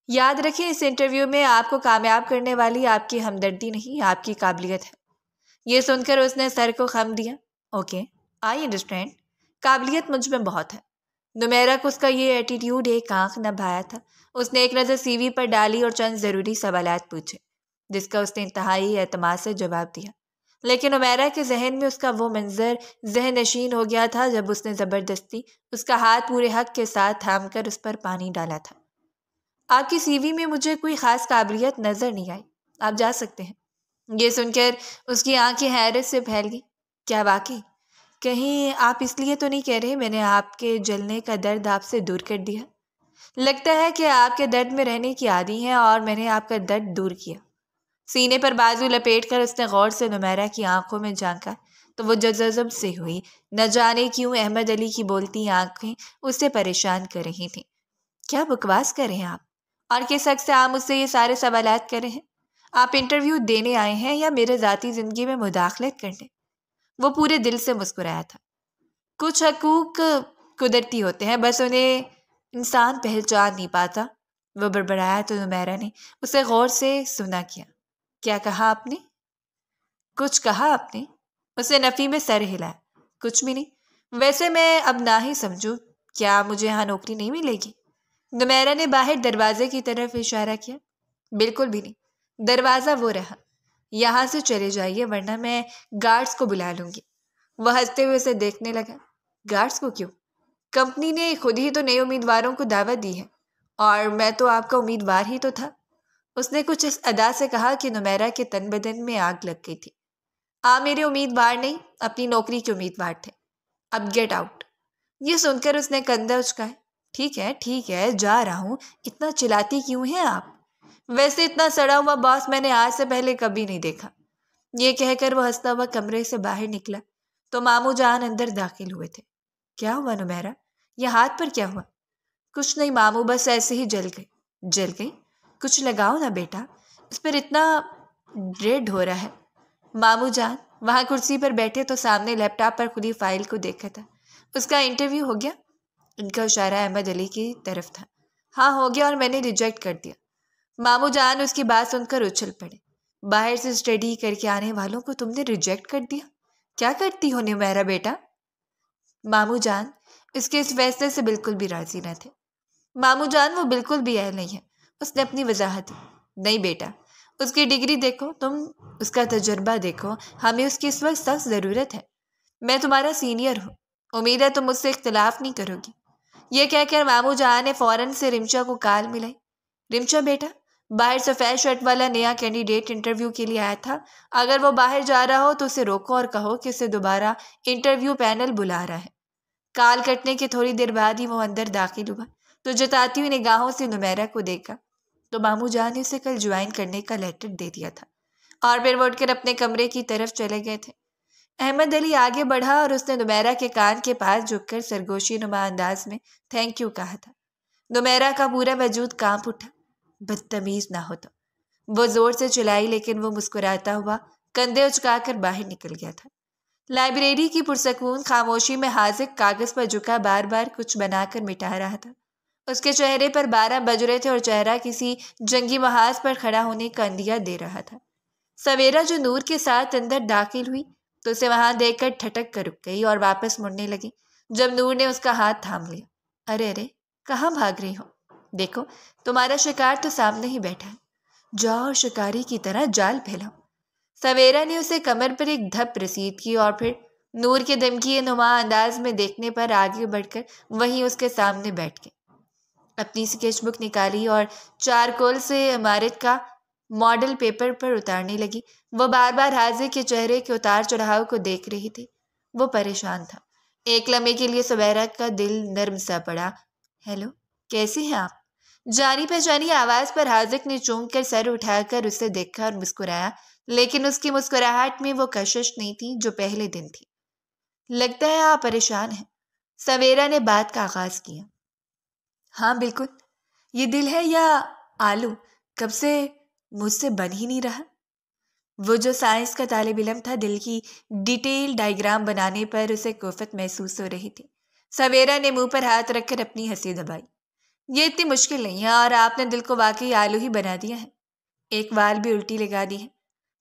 یاد رکھیں اس انٹرویو میں آپ کو کامیاب کرنے والی آپ کی ہمدردی نہیں، آپ کی قابلیت ہے۔ یہ سن کر اس نے سر کو خم دیا۔ اوکے، آئی انڈرسٹینڈ، قابلیت مجھ میں بہت ہے۔ نمیرہ کو اس کا یہ ایٹیٹیوڈ ایک آنکھ نہ بھایا تھا۔ اس نے ایک نظر سی وی پر ڈالی اور چند ضروری سوالات پوچھے جس کا اس نے انتہائی اعتماد سے جواب دیا، لیکن نمیرہ کے ذہن میں اس کا وہ منظر ذہن نشین ہو گیا تھا جب اس نے زبردستی اس کا ہاتھ پورے حق کے ساتھ تھام کر اس پر پانی ڈالا تھا۔ آپ کی سی وی میں مجھے کوئی خاص قابلیت نظر نہیں آئی، آپ جا سکتے ہیں۔ یہ سن کر اس کی آنکھیں حیرت سے پھیل گئی۔ کیا واقعی؟ کہیں آپ اس لیے تو نہیں کہہ رہے میں نے آپ کے جلنے کا درد آپ سے دور کر دیا؟ لگتا ہے کہ آپ کے درد میں رہنے کی عادی ہیں اور میں نے آپ کا درد دور کیا۔ سینے پر بازو لپیٹ کر اس نے غور سے نمیرہ کی آنکھوں میں جھانکا تو وہ جذب سے ہوئی۔ نہ جانے کیوں احمد علی کی بولتی آنکھیں اسے پریشان کر رہی تھیں۔ کیا بکواس کر رہے ہیں آپ؟ اور کس حق سے آپ مجھ سے یہ سارے سوالات کر رہے ہیں؟ آپ انٹرویو دینے آئے ہیں یا میرے ذاتی زندگی میں مداخلت کرنے؟ وہ پورے دل سے مسکرایا تھا۔ کچھ حقوق قدرتی ہوتے ہیں، بس انہیں انسان پہچان نہیں پاتا، وہ بڑبڑایا تو نمیرہ نے اسے غور سے سنا کیا۔ کیا کہا آپ نے؟ کچھ کہا آپ نے؟ اسے نفی میں سر ہلایا۔ کچھ بھی نہیں، ویسے میں اب نہ ہی سمجھوں، کیا مجھے یہاں نوکری نہیں ملے گی؟ نمیرہ نے باہر دروازے کی طرف اشارہ کیا۔ بالکل بھی نہیں، دروازہ وہ رہا۔ یہاں سے چلے جائیے ورنہ میں گارڈز کو بلا لوں گی۔ وہ ہنستے ہوئے اسے دیکھنے لگا۔ گارڈز کو کیوں؟ کمپنی نے خود ہی تو نئے امیدواروں کو دعوت دی ہے، اور میں تو آپ کا امیدوار ہی تو تھا۔ اس نے کچھ اس ادا سے کہا کہ نمیرہ کے تن بدن میں آگ لگ گئی تھی۔ آپ میرے امیدوار نہیں، اپنی نوکری کے امیدوار تھے۔ اب گیٹ آؤٹ۔ یہ سن کر اس نے کندھا اچکایا۔ ٹھیک ہے، جا رہا ہوں، اتنا چلاتی کیوں ہیں آپ؟ ویسے اتنا سڑا ہوا باس میں نے آج سے پہلے کبھی نہیں دیکھا۔ یہ کہہ کر وہ ہنستا ہوا کمرے سے باہر نکلا تو ماموں جان اندر داخل ہوئے تھے۔ کیا ہوا نمیرہ؟ یہ ہاتھ پر کیا ہوا؟ کچھ نہیں ماموں، بس ایسے ہی جل گئی۔ جل گئی؟ کچھ لگاؤ نا بیٹا، اس پر اتنا ریڈ ہو رہا ہے۔ ماموں جان وہاں کرسی پر بیٹھے تو سامنے لیپ ٹاپ پر کھلی فائل کو دیکھا تھا۔ اس کا انٹرویو ہو گیا؟ ان کا اشارہ احمد علی کی طرف تھا۔ ہاں ہو گیا، اور میں نے ریجیکٹ کر دیا۔ ماموں جان اس کی بات سن کر اچھل پڑے۔ باہر سے اسٹڈی کر کے آنے والوں کو تم نے ریجیکٹ کر دیا؟ کیا کرتی ہو نمیرہ بیٹا؟ ماموں جان اس کے اس فیصلے سے بالکل بھی راضی نہ تھے۔ ماموں جان وہ بالکل بھی اہل نہیں ہے، اس نے اپنی وضاحت دی۔ نہیں بیٹا، اس کی ڈگری دیکھو تم، اس کا تجربہ دیکھو، ہمیں اس کی اس وقت سخت ضرورت ہے۔ میں تمہارا سینئر ہوں، امید ہے تم مجھ سے اختلاف نہیں کرو گی۔ یہ کہہ کر ماموں جان نے فوراً سے رمشا کو کال ملائی۔ رمشا بیٹا، باہر سفید شرٹ والا نیا کینڈیڈیٹ انٹرویو کے لیے آیا تھا، اگر وہ باہر جا رہا ہو تو اسے روکو اور کہو کہ اسے دوبارہ انٹرویو پینل بلا رہا ہے۔ کال کٹنے کے تھوڑی دیر بعد ہی وہ اندر داخل ہوا تو جتاتی ہوئی نگاہوں سے نمیرہ کو دیکھا تو ماموں جان نے اسے کل جوائن کرنے کا لیٹر دے دیا تھا، اور پھر وہ اٹھ کر اپنے کمرے کی طرف چلے گئے تھے۔ احمد علی آگے بڑھا اور اس نے نمیرہ کے کان کے پاس جھک کر سرگوشی نما انداز میں تھینک یو کہا تھا۔ نمیرہ کا پورا وجود کانپ اٹھا۔ بدتمیز نہ ہوتا، وہ زور سے چلائی، لیکن وہ مسکراتا ہوا کندھے اچکا کر باہر نکل گیا تھا۔ لائبریری کی پرسکون خاموشی میں حاذق کاغذ پر جھکا بار بار کچھ بنا کر مٹا رہا تھا۔ اس کے چہرے پر 12 بج رہے تھے اور چہرہ کسی جنگی محاذ پر کھڑا ہونے کا اندیہ دے رہا تھا۔ سویرا جو نور کے ساتھ اندر داخل ہوئی تو اسے وہاں دیکھ کر ٹھٹک کر رک گئی اور واپس مڑنے لگی جب نور نے اس کا ہاتھ تھام لیا۔ ارے کہاں بھاگ رہی ہو؟ دیکھو تمہارا شکار تو سامنے ہی بیٹھا ہے، جاؤ اور شکاری کی طرح جال پھیلاؤ۔ سویرا نے اسے کمر پر ایک دھپ رسید کی اور پھر نور کے دمکیے نما انداز میں دیکھنے پر آگے بڑھ کر وہیں اس کے سامنے بیٹھ گئی۔ اپنی اسکیچ بک نکالی اور چارکول سے عمارت کا ماڈل پیپر پر اتارنے لگی۔ وہ بار بار حاضر کے چہرے کے اتار چڑھاؤ کو دیکھ رہی تھی۔ وہ پریشان تھا۔ ایک لمحے کے لیے سویرا کا دل نرم سا پڑا۔ ہیلو، کیسی ہیں آپ؟ جانی پہچانی آواز پر حاذق نے چونک کر سر اٹھا کر اسے دیکھا اور مسکرایا، لیکن اس کی مسکراہٹ میں وہ کشش نہیں تھی جو پہلے دن تھی۔ لگتا ہے آپ پریشان ہیں، سویرا نے بات کا آغاز کیا۔ ہاں بالکل، یہ دل ہے یا آلو کب سے مجھ سے بن ہی نہیں رہا۔ وہ جو سائنس کا طالب علم تھا، دل کی ڈیٹیل ڈائیگرام بنانے پر اسے کوفت محسوس ہو رہی تھی۔ سویرا نے منہ پر ہاتھ رکھ کر اپنی ہنسی دبائی۔ یہ اتنی مشکل نہیں ہے، اور آپ نے دل کو واقعی آلو ہی بنا دیا ہے۔ ایک وال بھی الٹی لگا دی ہے۔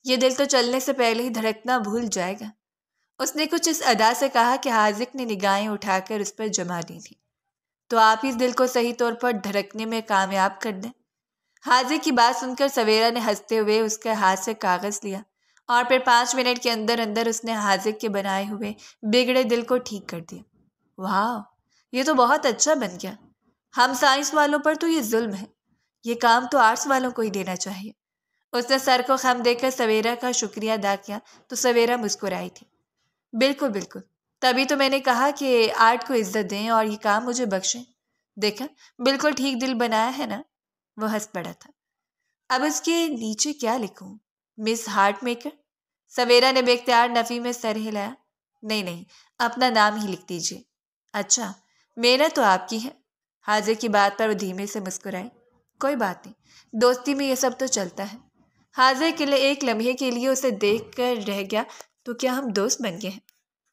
یہ دل تو چلنے سے پہلے ہی دھڑکنا بھول جائے گا۔ اس نے کچھ اس ادا سے کہا کہ حاذق نے نگاہیں اٹھا کر اس پر جما دی تھی۔ تو آپ اس دل کو صحیح طور پر دھڑکنے میں کامیاب کر دیں۔ حاذق کی بات سن کر سویرا نے ہنستے ہوئے اس کے ہاتھ سے کاغذ لیا اور پھر 5 منٹ کے اندر اندر اس نے حاذق کے بنائے ہوئے بگڑے دل کو ٹھیک کر دیا۔ واہ، یہ تو بہت اچھا بن گیا۔ ہم سائنس والوں پر تو یہ ظلم ہے، یہ کام تو آرٹس والوں کو ہی دینا چاہیے۔ اس نے سر کو خم دے کر سویرا کا شکریہ ادا کیا تو سویرا مسکرائی تھی۔ بالکل بالکل، تبھی تو میں نے کہا کہ آرٹ کو عزت دیں اور یہ کام مجھے بخشیں۔ دیکھا بالکل ٹھیک دل بنایا ہے نا؟ وہ ہنس پڑا تھا۔ اب اس کے نیچے کیا لکھوں؟ مس ہارٹ میکر؟ سویرا نے بے اختیار نفی میں سر ہلایا۔ نہیں نہیں، اپنا نام ہی لکھ دیجیے۔ اچھا، محنت تو آپ کی ہے۔ حاضر کی بات پر وہ دھیمے سے مسکرائی۔ کوئی بات نہیں، دوستی میں یہ سب تو چلتا ہے۔ حاضر کے لیے ایک لمحے کے لیے اسے دیکھ کر رہ گیا، تو کیا ہم دوست بن گئے ہیں؟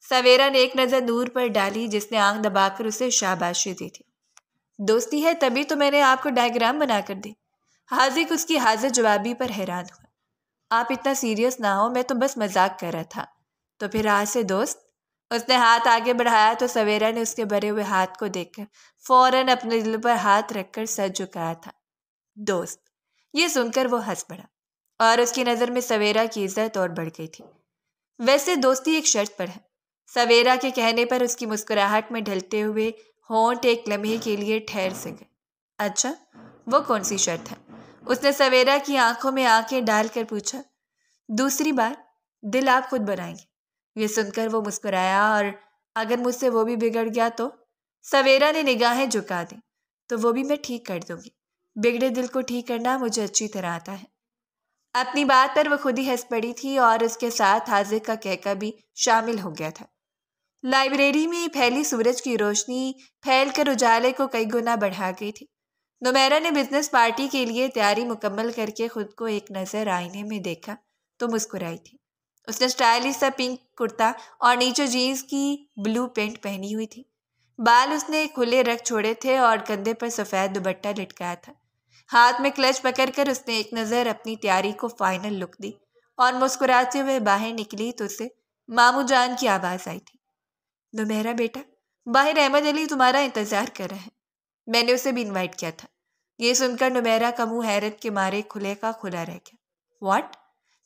سویرا نے ایک نظر نور پر ڈالی جس نے آنکھ دبا کر اسے شاباشی دی تھی۔ دوستی ہے تبھی تو میں نے آپ کو ڈائیگرام بنا کر دی۔ حاضر اس کی حاضر جوابی پر حیران ہوا۔ آپ اتنا سیریس نہ ہو، میں تو بس مذاق کر رہا تھا۔ تو پھر آج سے دوست؟ اس نے ہاتھ آگے بڑھایا تو سویرا نے اس کے بھرے ہوئے ہاتھ کو دیکھ کر فوراً اپنے دل پر ہاتھ رکھ کر سر جھکایا تھا۔ دوست؟ یہ سن کر وہ ہنس پڑا اور اس کی نظر میں سویرا کی عزت اور بڑھ گئی تھی۔ ویسے دوستی ایک شرط پر ہے۔ سویرا کے کہنے پر اس کی مسکراہٹ میں ڈھلتے ہوئے ہونٹ ایک لمحے کے لیے ٹھہر سے گئے۔ اچھا، وہ کون سی شرط ہے؟ اس نے سویرا کی آنکھوں میں آنکھیں ڈال کر پوچھا۔ دوسری بار دل آپ خود بنائیں گے۔ یہ سن کر وہ مسکرایا۔ اور اگر مجھ سے وہ بھی بگڑ گیا تو؟ سویرا نے نگاہیں جھکا دی۔ تو وہ بھی میں ٹھیک کر دوں گی۔ بگڑے دل کو ٹھیک کرنا مجھے اچھی طرح آتا ہے۔ اپنی بات پر وہ خود ہی ہنس پڑی تھی اور اس کے ساتھ حاضر کا کہکا بھی شامل ہو گیا تھا۔ لائبریری میں پھیلی سورج کی روشنی پھیل کر اجالے کو کئی گنا بڑھا گئی تھی۔ نمیرا نے بزنس پارٹی کے لیے تیاری مکمل کر کے خود کو ایک نظر آئینے میں دیکھا تو مسکرائی تھی۔ اس نے اسٹائلش سا پنک کرتا اور نیچے جینز کی بلو پینٹ پہنی ہوئی تھی۔ بال اس نے کھلے رکھ چھوڑے تھے اور کندھے پر سفید دوپٹہ لٹکایا تھا۔ ہاتھ میں کلچ پکڑ کر اس نے ایک نظر اپنی تیاری کو فائنل لک دی اور مسکراتے ہوئے باہر نکلی تو اسے مامو جان کی آواز آئی تھی۔ نمیرا بیٹا، باہر احمد علی تمہارا انتظار کر رہا ہے۔ میں نے اسے بھی انوائٹ کیا تھا۔ یہ سن کر نمیرا کا منہ حیرت کے مارے کھلے کا کھلا رہ گیا۔ واٹ؟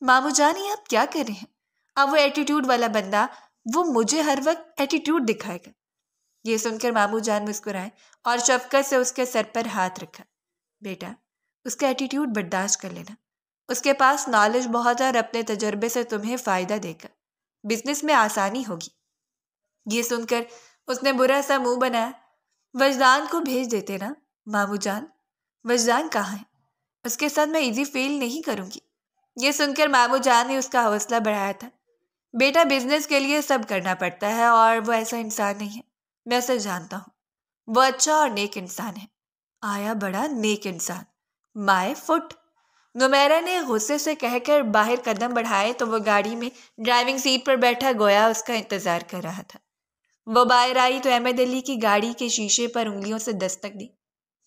مامو جان، یہ آپ کیا کر رہے ہیں؟ اب وہ ایٹیٹیوڈ والا بندہ، وہ مجھے ہر وقت ایٹیٹیوڈ دکھائے گا۔ یہ سن کر مامو جان مسکرائے اور شفقت سے اس کے سر پر ہاتھ رکھا۔ بیٹا، اس کا ایٹیٹیوڈ برداشت کر لینا۔ اس کے پاس نالج بہت ہے اور اپنے تجربے سے تمہیں فائدہ دے گا۔ بزنس میں آسانی ہوگی۔ یہ سن کر اس نے برا سا منہ بنایا۔ وجدان کو بھیج دیتے نا مامو جان۔ وجدان کہاں ہے؟ اس کے ساتھ میں ایزی فیل نہیں کروں گی۔ یہ سن کر مامو جان نے اس کا حوصلہ بڑھایا تھا۔ بیٹا، بزنس کے لیے سب کرنا پڑتا ہے اور وہ ایسا انسان نہیں ہے۔ میں اسے جانتا ہوں۔ وہ اچھا اور نیک انسان ہے۔ آیا بڑا نیک انسان۔ مائے فٹ! نمیرا نے غصے سے کہہ کر باہر قدم بڑھائے تو وہ گاڑی میں ڈرائیونگ سیٹ پر بیٹھا گویا اس کا انتظار کر رہا تھا۔ وہ باہر آئی تو احمد علی کی گاڑی کے شیشے پر انگلیوں سے دستک دی۔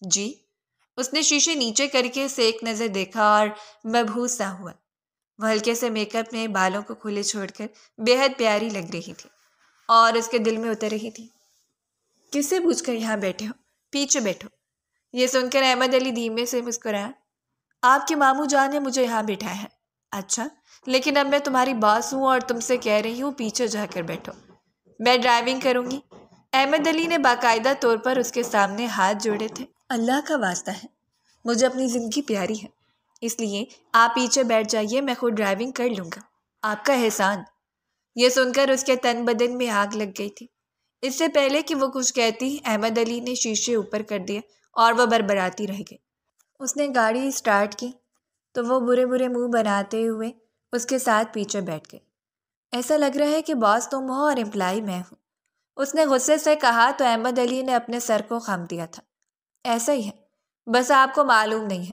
جی؟ اس نے شیشے نیچے کر کے اسے ایک نظر دیکھا اور مبہوت سا ہوا۔ وہ ہلکے سے میک اپ میں بالوں کو کھلے چھوڑ کر بے حد پیاری لگ رہی تھی اور اس کے دل میں اتر رہی تھی۔ کس سے پوچھ کر یہاں بیٹھے ہو؟ پیچھے بیٹھو۔ یہ سن کر احمد علی دھیمے سے مسکرایا۔ آپ کے مامو جان نے مجھے یہاں بٹھایا ہے۔ اچھا، لیکن اب میں تمہاری باس ہوں اور تم سے کہہ رہی ہوں پیچھے جا کر بیٹھو۔ میں ڈرائیونگ کروں گی۔ احمد علی نے باقاعدہ طور پر اس کے سامنے ہاتھ جوڑے تھے۔ اللہ کا واسطہ ہے، مجھے اپنی زندگی پیاری ہے، اس لیے آپ پیچھے بیٹھ جائیے، میں خود ڈرائیونگ کر لوں گا۔ آپ کا احسان۔ یہ سن کر اس کے تن بدن میں آگ لگ گئی تھی۔ اس سے پہلے کہ وہ کچھ کہتی، احمد علی نے شیشے اوپر کر دیا اور وہ بربراتی رہ گئی۔ اس نے گاڑی سٹارٹ کی تو وہ برے برے منہ بناتے ہوئے اس کے ساتھ پیچھے بیٹھ گئی۔ ایسا لگ رہا ہے کہ باس تم ہو اور امپلائی میں ہوں، اس نے غصے سے کہا تو احمد علی نے اپنے سر کو خم دیا تھا۔ ایسا ہی ہے، بس آپ کو معلوم نہیں ہے،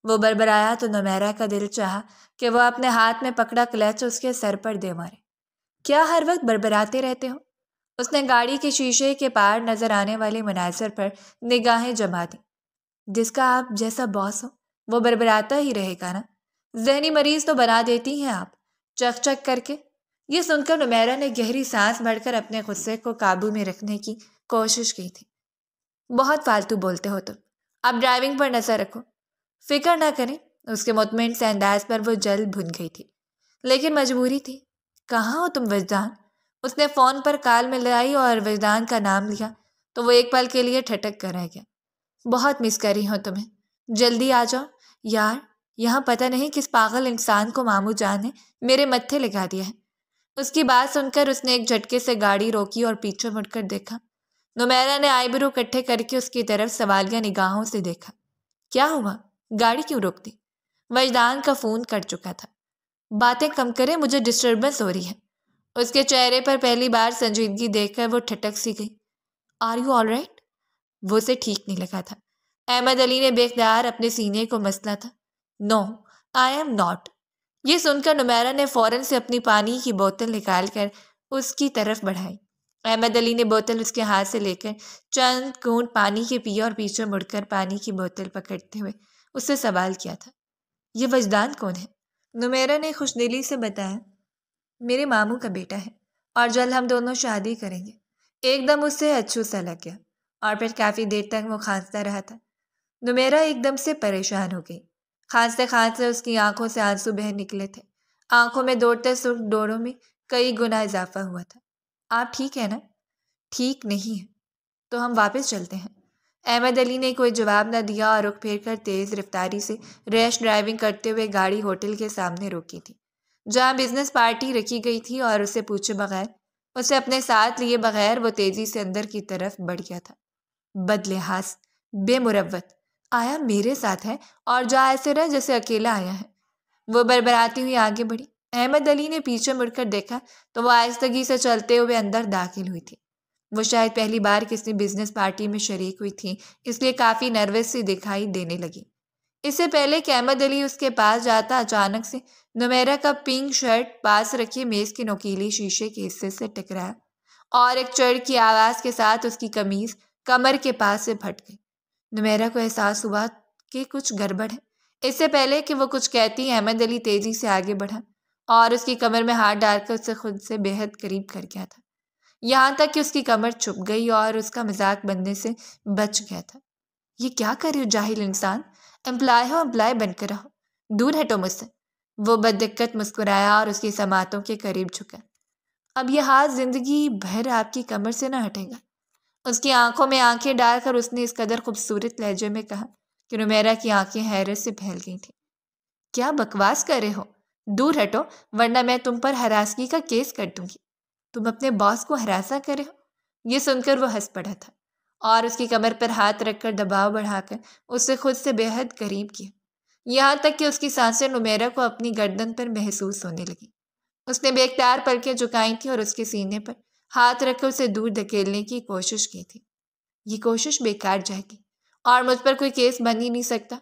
وہ بربرایا تو نمیرا کا دل چاہا کہ وہ اپنے ہاتھ میں پکڑا کلچ اس کے سر پر دے مارے۔ کیا ہر وقت بربراتے رہتے ہو؟ اس نے گاڑی کے شیشے کے پار نظر آنے والے مناظر پر نگاہیں جما دیں۔ جس کا آپ جیسا باس ہو وہ بربراتا ہی رہے گا نا، ذہنی مریض تو بنا دیتی ہیں آپ، چک چک کر کے۔ یہ سن کر نمیرا نے گہری سانس بھر کر اپنے غصے کو قابو میں رکھنے کی کوشش کی تھی۔ بہت فالتو بولتے ہو تم، اب ڈرائیونگ پر نظر رکھو۔ فکر نہ کریں، اس کے مطمئن سے انداز پر وہ جلد بھن گئی تھی، لیکن مجبوری تھی۔ کہاں ہو تم وجدان؟ اس نے فون پر کال میں لائی اور وجدان کا نام لیا تو وہ ایک پل کے لیے ٹھٹک کر رہ گیا۔ بہت مس کر رہی ہوں تمہیں، جلدی آ جاؤ یار، یہاں پتہ نہیں کس پاگل انسان کو مامو جان نے میرے متھے لگا دیا ہے۔ اس کی بات سن کر اس نے ایک جھٹکے سے گاڑی روکی اور پیچھے مڑ کر دیکھا نمیرہ نے آئی برو کٹھے کر کے اس کی طرف سوالیہ نگاہوں سے دیکھا۔ کیا ہوا؟ گاڑی کیوں روک دی؟ وجدان کا فون کٹ چکا تھا۔ باتیں کم کرے، مجھے ڈسٹربنس ہو رہی ہے۔ اس کے چہرے پر پہلی بار سنجیدگی دیکھ کر وہ ٹھٹک سی گئی۔ Are you all right? وہ اسے ٹھیک نہیں لگا تھا۔ احمد علی نے بے اختیار اپنے سینے کو مسلا تھا۔ نو آئی ایم ناٹ۔ یہ سن کر نمیرہ نے فوراً سے اپنی پانی کی بوتل نکال کر اس کی طرف بڑھائی۔ احمد علی نے بوتل اس کے ہاتھ سے لے کر چند گھونٹ پانی کے پیے اور پیچھے مڑ کر پانی کی بوتل پکڑتے ہوئے اس سے سوال کیا تھا، یہ وجدان کون ہے؟ نمیرہ نے خوش دلی سے بتایا، میرے ماموں کا بیٹا ہے اور جلد ہم دونوں شادی کریں گے۔ ایک دم اس سے اچھو سا لگ گیا اور پھر کافی دیر تک وہ کھانستا رہا تھا۔ نمیرہ ایک دم سے پریشان ہو گئی۔ کھانستے کھانستے اس کی آنکھوں سے آنسو بہہ نکلے تھے۔ آنکھوں میں دوڑتے سرخ ڈوروں میں کئی گنا اضافہ ہوا تھا۔ آپ ٹھیک ہے نا؟ ٹھیک نہیں ہے تو ہم واپس چلتے ہیں۔ احمد علی نے کوئی جواب نہ دیا اور رخ پھیر کر تیز رفتاری سے ریش ڈرائیونگ کرتے ہوئے گاڑی ہوٹل کے سامنے روکی تھی، جہاں بزنس پارٹی رکھی گئی تھی، اور اسے پوچھے بغیر، اسے اپنے ساتھ لیے بغیر وہ تیزی سے اندر کی طرف بڑھ گیا تھا۔ بد لحاظ، بے مروت، آیا میرے ساتھ ہے اور جا ایسے رہا جیسے اکیلا آیا ہے۔ وہ بربراتی ہوئی آگے بڑھی۔ احمد علی نے پیچھے مڑ کر دیکھا تو وہ آہستگی سے چلتے ہوئے اندر داخل ہوئی تھی۔ وہ شاید پہلی بار کسی بزنس پارٹی میں شریک ہوئی تھی، اس لیے کافی نروس سی دکھائی دینے لگی۔ اس سے پہلے کہ احمد علی اس کے پاس جاتا، اچانک سے نمیرہ کا پنک شرٹ پاس رکھے میز کے نوکیلی شیشے کے حصے سے ٹکرایا اور ایک چڑ کی آواز کے ساتھ اس کی قمیض کمر کے پاس سے پھٹ گئی۔ نمیرہ کو احساس ہوا کہ کچھ گڑبڑ ہے۔ اس سے پہلے کہ وہ کچھ کہتی، احمد علی تیزی سے آگے بڑھا اور اس کی کمر میں ہاتھ ڈال کر اسے خود سے بے حد قریب کر گیا تھا، یہاں تک کہ اس کی کمر چھپ گئی اور اس کا مذاق بننے سے بچ گیا تھا۔ یہ کیا کر رہے ہو جاہل انسان؟ امپلائی ہو، امپلائی بن کر رہو، دور ہٹو مجھ سے۔ وہ بددقت مسکرایا اور اس کی سماعتوں کے قریب جھکا۔ اب یہ ہاتھ زندگی بھر آپ کی کمر سے نہ ہٹے گا۔ اس کی آنکھوں میں آنکھیں ڈال کر اس نے اس قدر خوبصورت لہجے میں کہا کہ نمیرہ کی آنکھیں حیرت سے پھیل گئی تھیں۔ کیا بکواس کر رہے ہو؟ دور ہٹو ورنہ میں تم پر ہراسگی کا کیس کر دوں گی۔ تم اپنے باس کو ہراساں کر رہے ہو؟ یہ سن کر وہ ہنس پڑا تھا اور اس کی کمر پر ہاتھ رکھ کر دباؤ بڑھا کر اسے خود سے بے حد قریب کیا، یہاں تک کہ اس کی سانسیں نمیرہ کو اپنی گردن پر محسوس ہونے لگی۔ اس نے بے اختیار پلکیں جھکائی تھیں اور اس کے سینے پر ہاتھ رکھ کر اسے دور دھکیلنے کی کوشش کی تھی۔ یہ کوشش بیکار جائے گی اور مجھ پر کوئی کیس بن ہی نہیں سکتا۔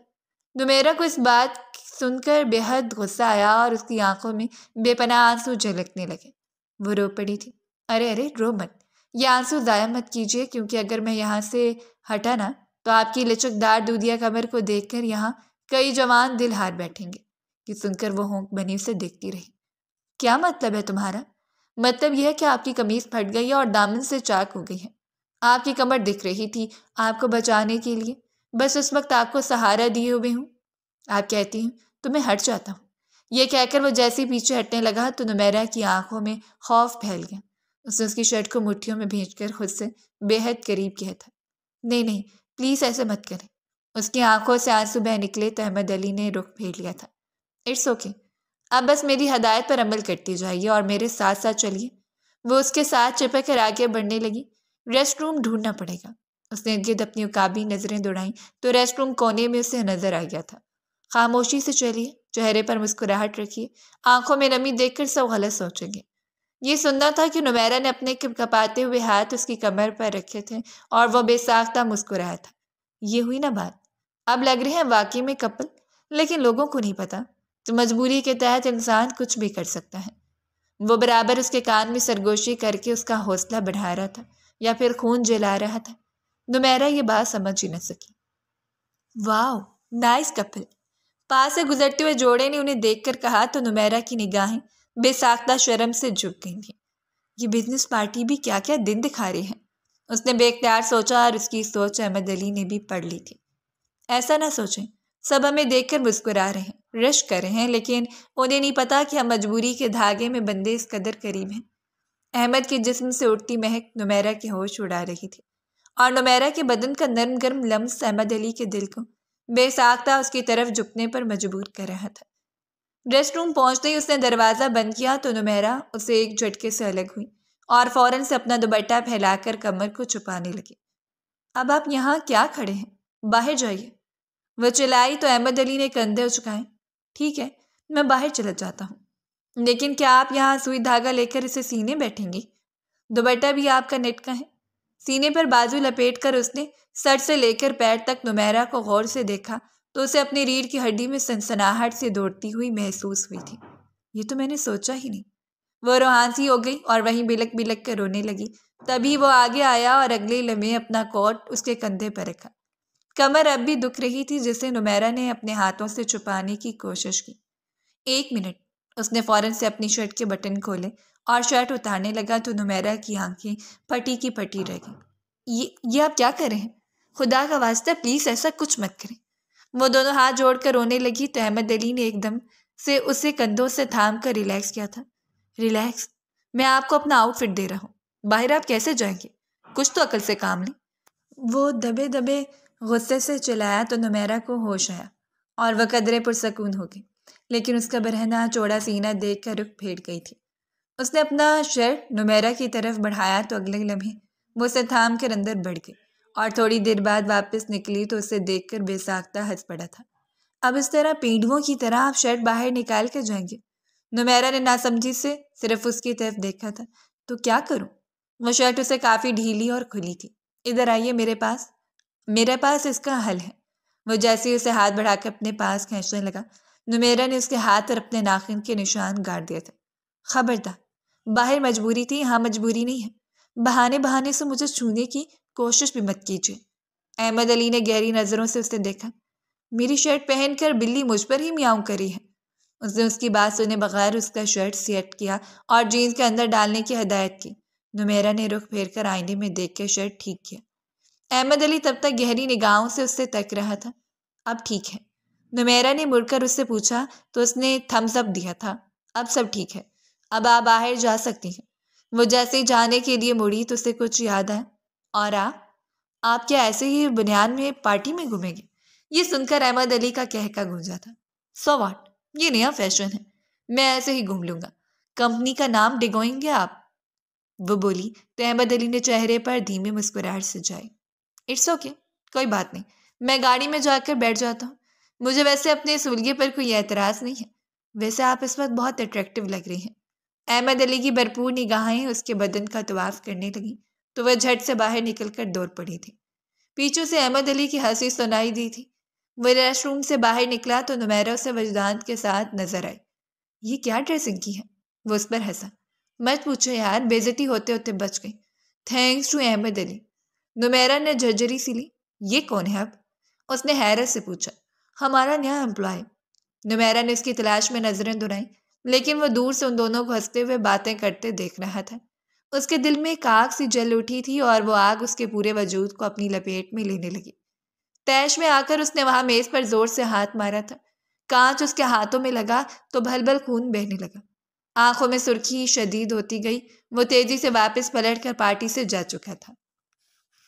نمیرہ کو اس بات سن کر بے حد غصہ آیا اور اس کی آنکھوں میں بے پناہ آنسو جھلکنے لگے۔ وہ رو پڑی تھی۔ ارے رو مت، یہ آنسو ضائع مت کیجیے، کیونکہ اگر میں یہاں سے ہٹا نا تو آپ کی لچکدار دودھیا کمر کو دیکھ کر یہاں کئی جوان دل ہار بیٹھیں گے۔ یہ سن کر وہ ہونک بنی سے دیکھتی رہی۔ کیا مطلب ہے تمہارا؟ مطلب یہ ہے کہ آپ کی قمیض پھٹ گئی ہے اور دامن سے چاک ہو گئی ہے۔ آپ کی کمر دکھ رہی تھی آپ کو بچانے کے لیے، بس اس وقت آپ کو سہارا دیے ہوئے ہوں۔ آپ کہتی ہوں تو میں ہٹ جاتا ہوں۔ یہ کہہ کر وہ جیسے پیچھے ہٹنے لگا تو نمیرہ کی آنکھوں میں خوف پھیل گیا۔ اس نے اس کی شرٹ کو مٹھیوں میں بھیج کر خود سے بے حد قریب کیا تھا۔ نہیں پلیز ایسے مت کریں۔ اس کی آنکھوں سے آنسو بہہ نکلے تو احمد علی نے رخ پھیر لیا تھا۔ اٹس اوکے، اب بس میری ہدایت پر عمل کرتی جائیے اور میرے ساتھ ساتھ چلیے۔ وہ اس کے ساتھ چپک کر آگے بڑھنے لگی۔ ریسٹ روم ڈھونڈنا پڑے گا۔ اس نے ارد اپنی عقابی نظریں دوڑائیں تو ریسٹ روم کونے میں اسے نظر آ گیا تھا۔ خاموشی سے چلیے، چہرے پر مسکراہٹ رکھیے، آنکھوں میں نمی دیکھ کر سب غلط سوچیں گے۔ یہ سننا تھا کہ نمیرہ نے اپنے کپاتے ہوئے ہاتھ اس کی کمر پر رکھے تھے اور وہ بے ساختہ مسکرایا تھا۔ یہ ہوئی نا بات، اب لگ رہے ہیں واقعی میں کپل، لیکن لوگوں کو نہیں پتا تو مجبوری کے تحت انسان کچھ بھی کر سکتا ہے۔ وہ برابر اس کے کان میں سرگوشی کر کے اس کا حوصلہ بڑھا رہا تھا یا پھر خون جلا رہا تھا۔ نمیرہ یہ بات سمجھ ہی نہ سکی۔ واو، نائس کپل، پاس سے گزرتے ہوئے جوڑے نے انہیں دیکھ کر کہا تو نمیرہ کی نگاہیں بے ساختہ شرم سے جھک گئی تھیں۔ یہ بزنس پارٹی بھی کیا کیا دن دکھا رہی ہے، اس نے بے اختیار سوچا اور اس کی سوچ احمد علی نے بھی پڑھ لی تھی۔ ایسا نہ سوچیں، سب ہمیں دیکھ کر مسکرا رہے ہیں، رشک کر رہے ہیں، لیکن انہیں نہیں پتا کہ ہم مجبوری کے دھاگے میں بندھے اس قدر قریب ہیں۔ احمد کے جسم سے اٹھتی مہک نمیرہ کے ہوش اڑا رہی تھی اور نمیرہ کے بدن کا نرم گرم لمس احمد علی کے دل کو بے ساختہ اس کی طرف جھکنے پر مجبور کر رہا تھا۔ ریسٹ روم پہنچتے ہی اس نے دروازہ بند کیا تو نمیرہ اسے ایک جھٹکے سے الگ ہوئی اور فوراً سے اپنا دوپٹہ پھیلا کر کمر کو چھپانے لگی۔ اب آپ یہاں کیا کھڑے ہیں؟ باہر جائیے، وہ چلائی تو احمد علی نے کندھے اچکائے۔ ٹھیک ہے، میں باہر چلا جاتا ہوں، لیکن کیا آپ یہاں سوئی دھاگا لے کر اسے سینے بیٹھیں گی؟ دوپٹہ بھی آپ کا نیٹ کا ہے۔ سینے پر بازو لپیٹ کر اس نے سر سے لے کر پیر تک نمیرہ کو غور سے دیکھا تو اسے اپنی ریڑھ کی ہڈی میں سنسناہٹ سے دوڑتی ہوئی محسوس ہوئی تھی۔ یہ تو میں نے سوچا ہی نہیں۔ وہ روحانسی ہو گئی اور وہیں بلک بلک کر رونے لگی۔ تبھی وہ آگے آیا اور اگلے لمحے اپنا کوٹ اس کے کندھے پر رکھا۔ کمر اب بھی دکھ رہی تھی جسے نمیرہ نے اپنے ہاتھوں سے چھپانے کی کوشش کی۔ 1 منٹ، اس نے فوراً سے اپنی شرٹ کے بٹن کھولے اور شرٹ اتارنے لگا تو نمیرہ کی آنکھیں پھٹی کی پھٹی رہ گئیں۔ یہ آپ کیا کر رہے ہیں؟ خدا کا واسطہ پلیز ایسا کچھ مت کریں۔ وہ دونوں ہاتھ جوڑ کر رونے لگی تو احمد علی نے ایک دم سے اسے کندھوں سے تھام کر ریلیکس کیا تھا۔ ریلیکس؟ میں آپ کو اپنا آؤٹ فٹ دے رہا ہوں، باہر آپ کیسے جائیں گے؟ کچھ تو عقل سے کام لیں۔ وہ دبے دبے غصے سے چلایا تو نمیرہ کو ہوش آیا اور وہ قدرے پرسکون ہو گئی، لیکن اس کا برہنہ چوڑا سینہ دیکھ کر رخ پھیر گئی تھی۔ اس نے اپنا شرٹ نمیرہ کی طرف بڑھایا تو اگلے لمحے وہ اسے تھام کر اندر بڑھ گئی اور تھوڑی دیر بعد واپس نکلی تو اسے دیکھ کر بے ساختہ ہنس پڑا تھا۔ اب اس طرح پینڈووں کی طرح آپ شرٹ باہر نکال کے جائیں گے؟ نمیرہ نے ناسمجھی سے صرف اس کی طرف دیکھا تھا۔ تو کیا کروں؟ وہ شرٹ اسے کافی ڈھیلی اور کھلی تھی۔ ادھر آئیے میرے پاس اس کا حل ہے۔ وہ جیسے ہی اسے ہاتھ بڑھا کے اپنے پاس کھینچنے لگا، نمیرہ نے اس کے ہاتھ اور اپنے ناخن کے نشان گاڑ دیے تھے۔ خبردار، باہر مجبوری تھی، یہاں مجبوری نہیں ہے۔ بہانے سے مجھے چھونے کی کوشش بھی مت کیجیے۔ احمد علی نے گہری نظروں سے اسے دیکھا۔ میری شرٹ پہن کر بلی مجھ پر ہی میاؤں کری ہے۔ اس نے اس کی بات سنے بغیر اس کا شرٹ سیٹ کیا اور جینز کے اندر ڈالنے کی ہدایت کی۔ نمیرہ نے رخ پھیر کر آئینے میں دیکھ کے شرٹ ٹھیک کیا۔ احمد علی تب تک گہری نگاہوں سے اس سے تک رہا تھا۔ اب ٹھیک ہے؟ نمیرہ نے مڑ کر اس سے پوچھا تو اس نے تھمز اپ دیا تھا۔ اب سب ٹھیک ہے، اب آپ باہر جا سکتی ہیں۔ وہ جیسے ہی جانے کے لیے مڑی تو اسے کچھ یاد آیا۔ اور آپ کیا ایسے ہی بنیان میں پارٹی میں گھومیں گے؟ یہ سن کر احمد علی کا کہکا گونجا تھا۔ سو واٹ، یہ نیا فیشن ہے، میں ایسے ہی گھوم لوں گا۔ کمپنی کا نام ڈگوئیں گے آپ؟ وہ بولی تو احمد علی نے چہرے پر دھیمی مسکراہٹ سجائی۔ اٹس اوکے، کوئی بات نہیں، میں گاڑی میں جا کر بیٹھ جاتا ہوں۔ مجھے ویسے اپنے سولیے پر کوئی اعتراض نہیں ہے۔ ویسے آپ اس وقت بہت اٹریکٹیو لگ رہی ہیں۔ احمد علی کی بھرپور نگاہیں اس کے بدن کا طواف کرنے لگیں تو وہ جھٹ سے باہر نکل کر دوڑ پڑی تھی۔ پیچھے سے احمد علی کی ہنسی سنائی دی تھی۔ وہ ریسٹ روم سے باہر نکلا تو نمیرہ اسے وجدان کے ساتھ نظر آئی۔ یہ کیا ڈریسنگ کی ہے؟ وہ اس پر ہنسا۔ مت پوچھو یار، بے عزتی ہوتے ہوتے بچ گئی۔ تھینکس ٹو احمد علی۔ نمیرہ نے جھرجھری سی لی۔ یہ کون ہے اب؟ اس نے حیرت سے پوچھا۔ ہمارا نیا امپلائی۔ نمیرہ نے اس کی تلاش میں نظریں دورائیں، لیکن وہ دور سے ان دونوں کو ہنستے ہوئے باتیں کرتے دیکھ رہا تھا۔ اس کے دل میں ایک آگ سی جل اٹھی تھی اور وہ آگ اس کے پورے وجود کو اپنی لپیٹ میں لینے لگی۔ تیش میں آ کر اس نے وہاں میز پر زور سے ہاتھ مارا تھا۔ کانچ اس کے ہاتھوں میں لگا تو بھل بھل خون بہنے لگا۔ آنکھوں میں سرخی شدید ہوتی گئی۔ وہ تیزی سے واپس پلٹ کر پارٹی سے جا چکا تھا۔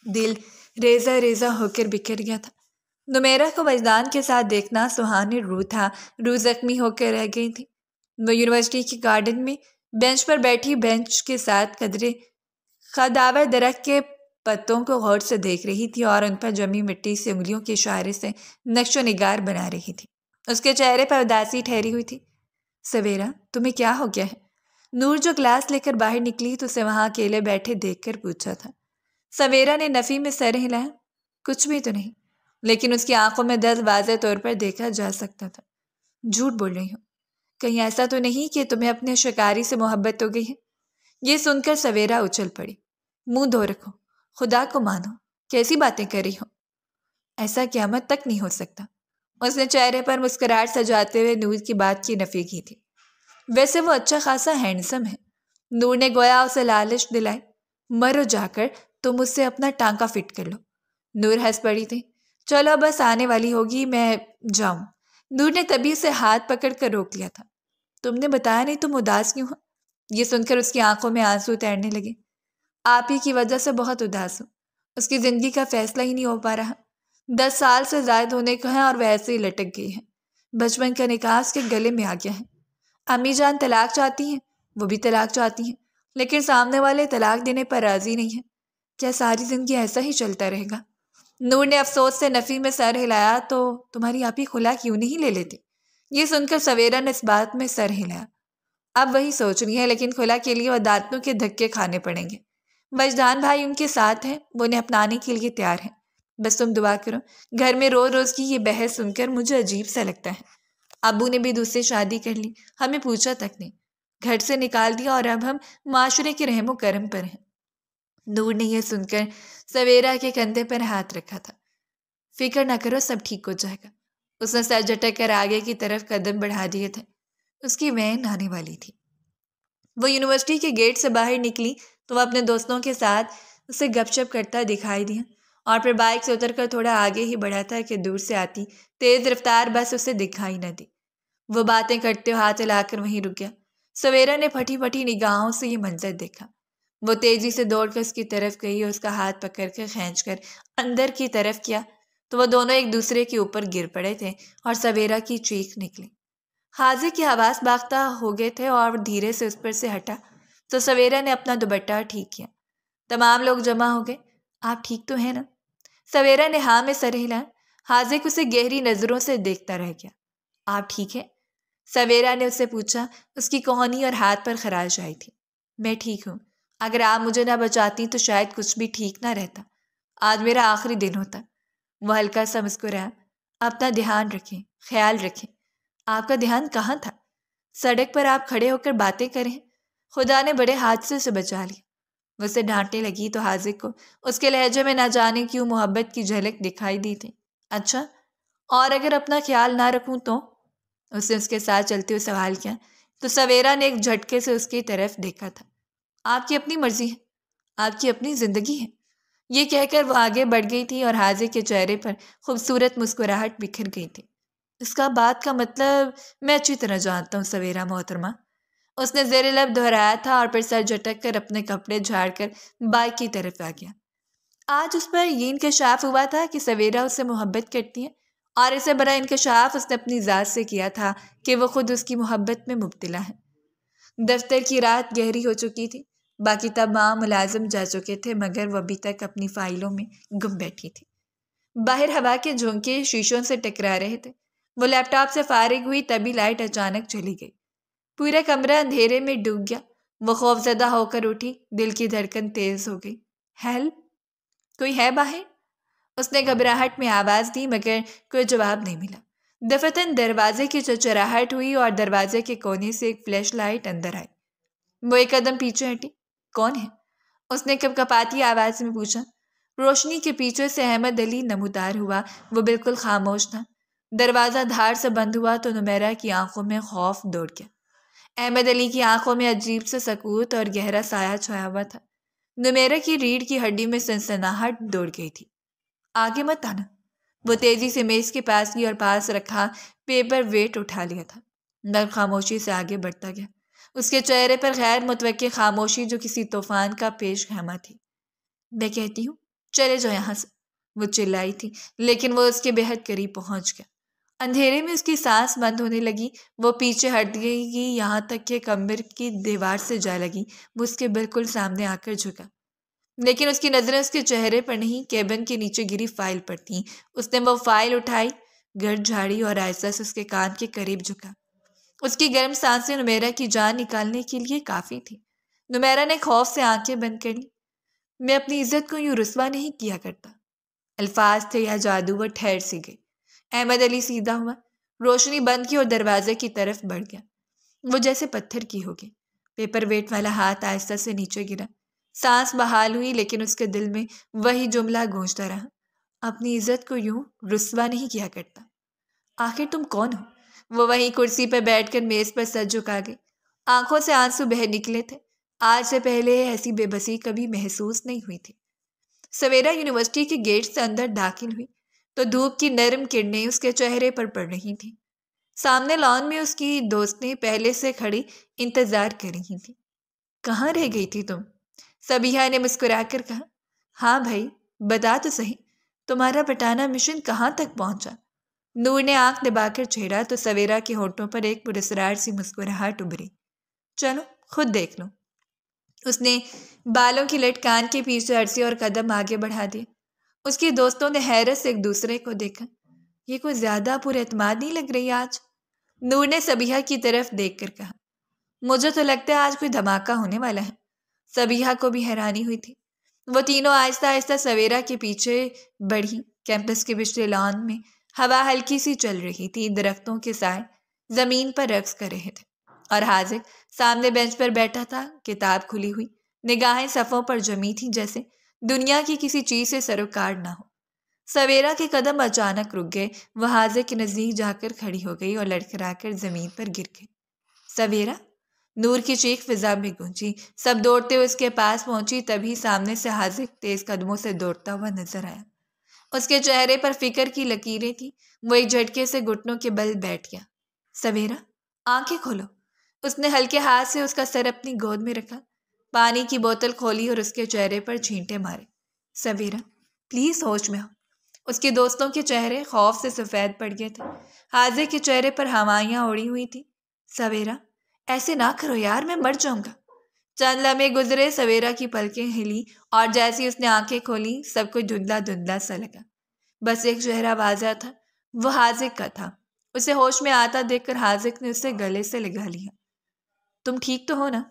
دل ریزہ ریزہ ہو کر بکھر گیا تھا۔ نمیرہ کو وجدان کے ساتھ دیکھنا سہانے روح تھا۔ روح زخمی ہو کر رہ گئی تھی۔ وہ یونیورسٹی کے گارڈن میں بینچ پر بیٹھی بینچ کے ساتھ قدرے خداور درخت کے پتوں کو غور سے دیکھ رہی تھی اور ان پر جمی مٹی سے انگلیوں کے اشارے سے نقش و نگار بنا رہی تھی۔ اس کے چہرے پر اداسی ٹھہری ہوئی تھی۔ سویرا، تمہیں کیا ہو گیا ہے؟ نور جو گلاس لے کر باہر نکلی تو اسے وہاں اکیلے بیٹھے دیکھ کر پوچھا تھا۔ سویرا نے نفی میں سر ہلایا۔ کچھ بھی تو نہیں، لیکن اس کی آنکھوں میں درد واضح طور پر دیکھا جا سکتا تھا۔ جھوٹ بول رہی ہوں، کہیں ایسا تو نہیں کہ تمہیں اپنے شکاری سے محبت ہو گئی ہے؟ یہ سن کر سویرا اچھل پڑی۔ منہ دھو رکھو، خدا کو مانو، کیسی باتیں کر رہی ہو؟ ایسا قیامت تک نہیں ہو سکتا۔ اس نے چہرے پر مسکراہٹ سجاتے ہوئے نور کی بات کی نفی کی تھی۔ ویسے وہ اچھا خاصا ہینڈسم ہے۔ نور نے گویا اسے لالچ دلائی۔ مرو جا کر تم اس سے اپنا ٹانکا فٹ کر لو۔ نور ہنس پڑی تھی۔ چلو بس آنے والی ہوگی، میں جاؤں۔ نور نے تبھی اسے ہاتھ پکڑ کر روک لیا تھا۔ تم نے بتایا نہیں تم اداس کیوں ہو؟ یہ سن کر اس کی آنکھوں میں آنسو تیرنے لگے۔ آپ ہی کی وجہ سے بہت اداس ہوں۔ اس کی زندگی کا فیصلہ ہی نہیں ہو پا رہا۔ 10 سال سے زائد ہونے کو ہے اور وہ ایسے ہی لٹک گئی ہے۔ بچپن کا نکاح اس کے گلے میں آ گیا ہے۔ امی جان طلاق چاہتی ہیں، وہ بھی طلاق چاہتی ہیں۔ لیکن سامنے والے طلاق دینے پر راضی نہیں ہے۔ کیا ساری زندگی ایسا ہی چلتا رہے گا؟ نور نے افسوس سے نفی میں سر ہلایا۔ تو تمہاری آپی خلا کیوں نہیں لے لیتی؟ یہ سن کر سویرا نے اس بات میں سر ہلایا۔ اب وہی سوچ رہی ہے، لیکن خلا کے لیے عدالتوں کے دھکے کھانے پڑیں گے۔ وجدان بھائی ان کے ساتھ ہیں، وہ انہیں اپنانے کے لیے تیار ہیں۔ بس تم دعا کرو۔ گھر میں روز روز کی یہ بحث سن کر مجھے عجیب سا لگتا ہے۔ ابو نے بھی دوسری شادی کر لی، ہمیں پوچھا تک نہیں، گھر سے نکال دیا، اور اب ہم معاشرے کے رحم و کرم پر ہیں۔ نور نے یہ سن کر سویرا کے کندھے پر ہاتھ رکھا تھا۔ فکر نہ کرو، سب ٹھیک ہو جائے گا۔ اس نے سر جھٹک کر آگے کی طرف قدم بڑھا دیے تھے۔ اس کی وین آنے والی تھی۔ وہ یونیورسٹی کے گیٹ سے باہر نکلی تو وہ اپنے دوستوں کے ساتھ اسے گپ شپ کرتا دکھائی دیا، اور پھر بائک سے اتر کر تھوڑا آگے ہی بڑھا تھا کہ دور سے آتی تیز رفتار بس اسے دکھائی نہ دی۔ وہ باتیں کرتے ہوئے ہاتھ ہلا کر وہیں رک گیا۔ سویرا نے پھٹی پھٹی نگاہوں سے یہ منظر دیکھا۔ وہ تیزی سے دوڑ کر اس کی طرف گئی اور اس کا ہاتھ پکڑ کر کھینچ کر اندر کی طرف کیا تو وہ دونوں ایک دوسرے کے اوپر گر پڑے تھے اور سویرا کی چیخ نکلی۔ حاضر کی حواس باختہ ہو گئے تھے اور دھیرے سے اس پر سے ہٹا تو سویرا نے اپنا دوپٹہ ٹھیک کیا۔ تمام لوگ جمع ہو گئے۔ آپ ٹھیک تو ہیں نا؟ سویرا نے ہاں میں سر ہلایا۔ حاضر اسے گہری نظروں سے دیکھتا رہ گیا۔ آپ ٹھیک ہے؟ سویرا نے اس سے پوچھا۔ اس کی کوہنی اور ہاتھ پر خراش آئی تھی۔ میں ٹھیک ہوں۔ اگر آپ مجھے نہ بچاتی تو شاید کچھ بھی ٹھیک نہ رہتا۔ آج میرا آخری دن ہوتا۔ وہ ہلکا سا مسکرایا۔ اپنا دھیان رکھیں، خیال رکھیں۔ آپ کا دھیان کہاں تھا؟ سڑک پر آپ کھڑے ہو کر باتیں کریں۔ خدا نے بڑے حادثے سے بچا لیا۔ وہ اسے ڈانٹنے لگی تو حاضر کو اس کے لہجے میں نہ جانے کیوں محبت کی جھلک دکھائی دی تھی۔ اچھا، اور اگر اپنا خیال نہ رکھوں تو؟ اس نے اس کے ساتھ چلتے ہوئے سوال کیا تو سویرا نے ایک جھٹکے سے اس کی طرف دیکھا تھا۔ آپ کی اپنی مرضی ہے، آپ کی اپنی زندگی ہے۔ یہ کہہ کر وہ آگے بڑھ گئی تھی اور حاضر کے چہرے پر خوبصورت مسکراہٹ بکھر گئی تھی۔ اس کا بات کا مطلب میں اچھی طرح جانتا ہوں سویرا محترمہ، اس نے زیر لب دہرایا تھا اور پھر سر جھٹک کر اپنے کپڑے جھاڑ کر بائک کی طرف آ گیا۔ آج اس پر یہ انکشاف ہوا تھا کہ سویرا اس سے محبت کرتی ہے، اور اسے بڑا انکشاف اس نے اپنی ذات سے کیا تھا کہ وہ خود اس کی محبت میں مبتلا ہے۔ دفتر کی رات گہری ہو چکی تھی۔ باقی تمام ملازم جا چکے تھے، مگر وہ ابھی تک اپنی فائلوں میں گم بیٹھی تھی۔ باہر ہوا کے جھونکے شیشوں سے ٹکرا رہے تھے۔ وہ لیپ ٹاپ سے فارغ ہوئی تبھی لائٹ اچانک چلی گئی۔ پورا کمرہ اندھیرے میں ڈوب گیا۔ وہ خوفزدہ ہو کر اٹھی، دل کی دھڑکن تیز ہو گئی۔ ہیلپ! کوئی ہے باہر؟ اس نے گھبراہٹ میں آواز دی، مگر کوئی جواب نہیں ملا۔ دفتن دروازے کی چرچراہٹ ہوئی اور دروازے کے کونے سے ایک فلیش لائٹ اندر آئی۔ وہ ایک قدم پیچھے ہٹی۔ کون ہے؟ اس نے کپکپاتی آواز میں پوچھا۔ روشنی کے پیچھے سے احمد علی نمودار ہوا۔ وہ بالکل خاموش تھا۔ دروازہ دھار سے بند ہوا تو نمیرہ کی آنکھوں میں خوف دوڑ گیا۔ احمد علی کی آنکھوں میں عجیب سے سکوت اور گہرا سایہ چھایا ہوا تھا۔ نمیرہ کی ریڑھ کی ہڈی میں سنسناہٹ دوڑ گئی تھی۔ آگے مت آنا۔ وہ تیزی سے میز کے پاس گئی اور پاس رکھا پیپر ویٹ اٹھا لیا تھا۔ نرم خاموشی سے آگے بڑھتا گیا۔ اس کے چہرے پر غیر متوقع خاموشی جو کسی طوفان کا پیش خیمہ تھی۔ میں کہتی ہوں چلے جاؤ یہاں سے، وہ چلائی تھی، لیکن وہ اس کے بے حد قریب پہنچ گیا۔ اندھیرے میں اس کی سانس بند ہونے لگی۔ وہ پیچھے ہٹ گئی یہاں تک کہ کمر کی دیوار سے جا لگی۔ وہ اس کے بالکل سامنے آ کر جھکا، لیکن اس کی نظریں اس کے چہرے پر نہیں، کیبن کے نیچے گری فائل پر تھیں۔ اس نے وہ فائل اٹھائی، گرد جھاڑی اور آہستہ سے اس کے کان کے قریب جھکا۔ اس کی گرم سانسیں نمیرہ کی جان نکالنے کے لیے کافی تھی۔ نمیرہ نے خوف سے آنکھیں بند کر لی۔ میں اپنی عزت کو یوں رسوا نہیں کیا کرتا۔ الفاظ تھے یا جادو، وہ ٹھہر سی گئی۔ احمد علی سیدھا ہوا، روشنی بند کی اور دروازے کی طرف بڑھ گیا۔ وہ جیسے پتھر کی ہو گئی۔ پیپر ویٹ والا ہاتھ آہستہ سے نیچے گرا۔ سانس بحال ہوئی، لیکن اس کے دل میں وہی جملہ گونجتا رہا، اپنی عزت کو یوں رسوا نہیں کیا کرتا۔ آخر تم کون ہو؟ وہ وہیں کرسی پہ بیٹھ کر میز پر سر جھکا گئی۔ آنکھوں سے آنسو بہہ نکلے تھے۔ آج سے پہلے ایسی بے بسی کبھی محسوس نہیں ہوئی تھی۔ سویرا یونیورسٹی کے گیٹ سے اندر داخل ہوئی تو دھوپ کی نرم کرنیں اس کے چہرے پر پڑ رہی تھیں۔ سامنے لان میں اس کی دوستیں پہلے سے کھڑی انتظار کر رہی تھیں۔ کہاں رہ گئی تھی تم؟ سبیہا نے مسکرا کر کہا۔ ہاں بھائی، بتا تو صحیح، تمہارا بٹانا مشن کہاں تک پہنچا؟ نور نے آنکھ دبا کر چھیڑا تو سویرا کے ہونٹوں پر ایک پراسرار سی مسکراہٹ ابھری۔ چلو خود دیکھ لو۔ اس نے بالوں کی لٹ کان کے پیچھے اڑسی اور قدم آگے بڑھا دیے۔ اس کے دوستوں نے حیرت سے ایک دوسرے کو دیکھا۔ یہ کوئی زیادہ پر اعتماد نہیں لگ رہی آج، نور نے صبیحہ کی طرف دیکھ کر کہا۔ مجھے تو لگتا ہے آج کوئی دھماکہ ہونے والا ہے۔ صبیحہ کو بھی حیرانی ہوئی تھی۔ وہ تینوں آہستہ آہستہ سویرا کے پیچھے بڑھی۔ کیمپس کے پچھلے لان میں ہوا ہلکی سی چل رہی تھی، درختوں کے سائے زمین پر رقص کر رہے تھے، اور حاذق سامنے بینچ پر بیٹھا تھا، کتاب کھلی ہوئی، نگاہیں صفوں پر جمی تھی جیسے دنیا کی کسی چیز سے سروکار نہ ہو۔ سویرا کے قدم اچانک رک گئے۔ وہ حاذق کے نزدیک جا کر کھڑی ہو گئی اور لڑکھڑا کر زمین پر گر گئی۔ سویرا! نور کی چیخ فضا میں گونجی۔ سب دوڑتے ہوئے اس کے پاس پہنچی، تبھی سامنے سے حاذق تیز قدموں سے دوڑتا ہوا نظر آیا۔ اس کے چہرے پر فکر کی لکیریں تھیں۔ وہ ایک جھٹکے سے گھٹنوں کے بل بیٹھ گیا۔ سویرا، آنکھیں کھولو۔ اس نے ہلکے ہاتھ سے اس کا سر اپنی گود میں رکھا، پانی کی بوتل کھولی اور اس کے چہرے پر چھینٹے مارے۔ سویرا، پلیز ہوش میں آؤ۔ اس کے دوستوں کے چہرے خوف سے سفید پڑ گئے تھے۔ حاذق کے چہرے پر ہوائیاں اڑی ہوئی تھیں۔ سویرا، ایسے نہ کرو یار، میں مر جاؤں گا۔ چند لمحے گزرے، سویرا کی پلکیں ہلی اور جیسی اس نے آنکھیں کھولی سب کچھ دھندلا دھندلا سا لگا۔ بس ایک چہرہ واضح تھا، وہ حاذق کا تھا۔ اسے ہوش میں آتا دیکھ کر حاذق نے اسے گلے سے لگا لیا۔ تم ٹھیک تو ہو نا؟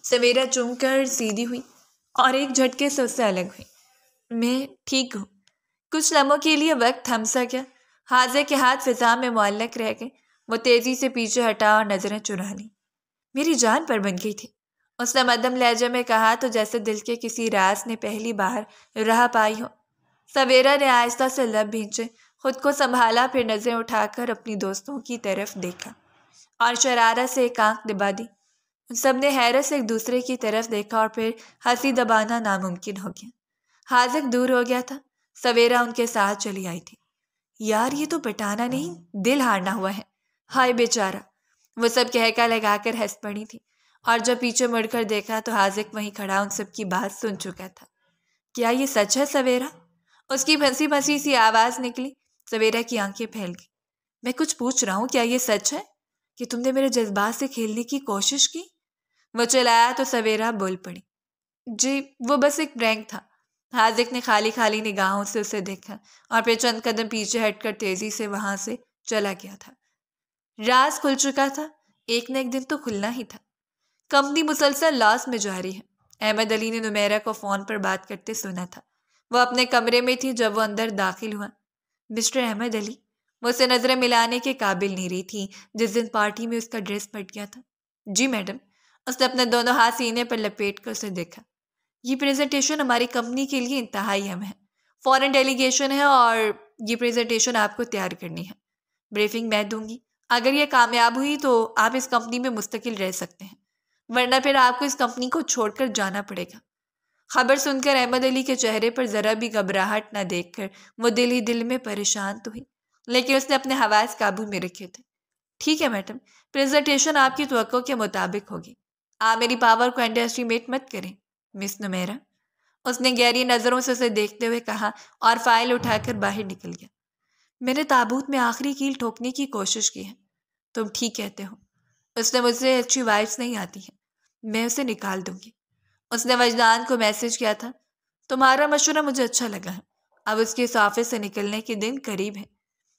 سویرا چونک کر سیدھی ہوئی اور ایک جھٹکے سے اس سے الگ ہوئی۔ میں ٹھیک ہوں۔ کچھ لمحوں کے لیے وقت تھم سا گیا۔ حاذق کے ہاتھ فضا میں معلق رہ گئے۔ وہ تیزی سے پیچھے ہٹا اور نظریں چرا لیں۔ میری جان پر بن گئی تھی، اس نے مدھم لہجے میں کہا، تو جیسے دل کے کسی راز نے پہلی بار راہ پائی ہو۔ سویرا نے آہستہ سے لب بھینچے، خود کو سنبھالا، پھر نظریں اٹھا کر اپنی دوستوں کی طرف دیکھا اور شرارت سے ایک آنکھ دبا دی۔ ان سب نے حیرت سے ایک دوسرے کی طرف دیکھا اور پھر ہنسی دبانا ناممکن ہو گیا۔ حاذق دور ہو گیا تھا، سویرا ان کے ساتھ چلی آئی تھی۔ یار یہ تو پٹانا نہیں، دل ہارنا ہوا ہے، ہائے بیچارہ، وہ سب کہکا لگا کر ہنس پڑی تھی، اور جب پیچھے مڑ کر دیکھا تو حاذق وہیں کھڑا ان سب کی بات سن چکا تھا۔ کیا یہ سچ ہے سویرا؟ اس کی پھنسی پھنسی سی آواز نکلی۔ سویرا کی آنکھیں پھیل گئی۔ میں کچھ پوچھ رہا ہوں، کیا یہ سچ ہے کہ تم نے میرے جذبات سے کھیلنے کی کوشش کی؟ وہ چلایا تو سویرا بول پڑی، جی وہ بس ایک پرینک تھا۔ حاذق نے خالی خالی نگاہوں سے اسے دیکھا اور پھر چند قدم پیچھے ہٹ کر تیزی سے وہاں سے چلا گیا تھا۔ راز کھل چکا تھا، ایک نہ ایک دن تو کھلنا ہی تھا۔ کمپنی مسلسل لاس میں جاری ہے۔ احمد علی نے نمیرہ کو فون پر بات کرتے سنا تھا۔ وہ اپنے کمرے میں تھی جب وہ اندر داخل ہوا۔ مسٹر احمد علی؟ وہ اسے نظریں ملانے کے قابل نہیں رہی تھی جس دن پارٹی میں اس کا ڈریس پھٹ گیا تھا۔ جی میڈم۔ اس نے اپنے دونوں ہاتھ سینے پر لپیٹ کر اسے دیکھا۔ یہ پریزنٹیشن ہماری کمپنی کے لیے انتہائی اہم ہے، فورن ڈیلیگیشن ہے اور یہ پریزنٹیشن آپ کو تیار کرنی ہے۔ بریفنگ میں دوں گی، اگر یہ کامیاب ہوئی تو آپ اس کمپنی میں مستقل رہ سکتے ہیں، ورنہ پھر آپ کو اس کمپنی کو چھوڑ کر جانا پڑے گا۔ خبر سن کر احمد علی کے چہرے پر ذرا بھی گھبراہٹ نہ دیکھ کر وہ دل ہی دل میں پریشان تو ہوئی، لیکن اس نے اپنے حواس قابو میں رکھے تھے۔ ٹھیک ہے میڈم، پریزنٹیشن آپ کی توقع کے مطابق ہوگی، آپ میری پاور کو انڈر اسٹیمیٹ مت کریں مس نمیرہ۔ اس نے گہری نظروں سے اسے دیکھتے ہوئے کہا اور فائل اٹھا کر باہر نکل گیا۔ میں نے تابوت میں آخری کیل ٹھوکنے کی کوشش کی ہے۔ تم ٹھیک کہتے ہو، اس نے مجھ سے اچھی وائبس نہیں آتی ہیں، میں اسے نکال دوں گی۔ اس نے وجدان کو میسج کیا تھا، تمہارا مشورہ مجھے اچھا لگا ہے، اب اس کے اس آفس سے نکلنے کے دن قریب ہے۔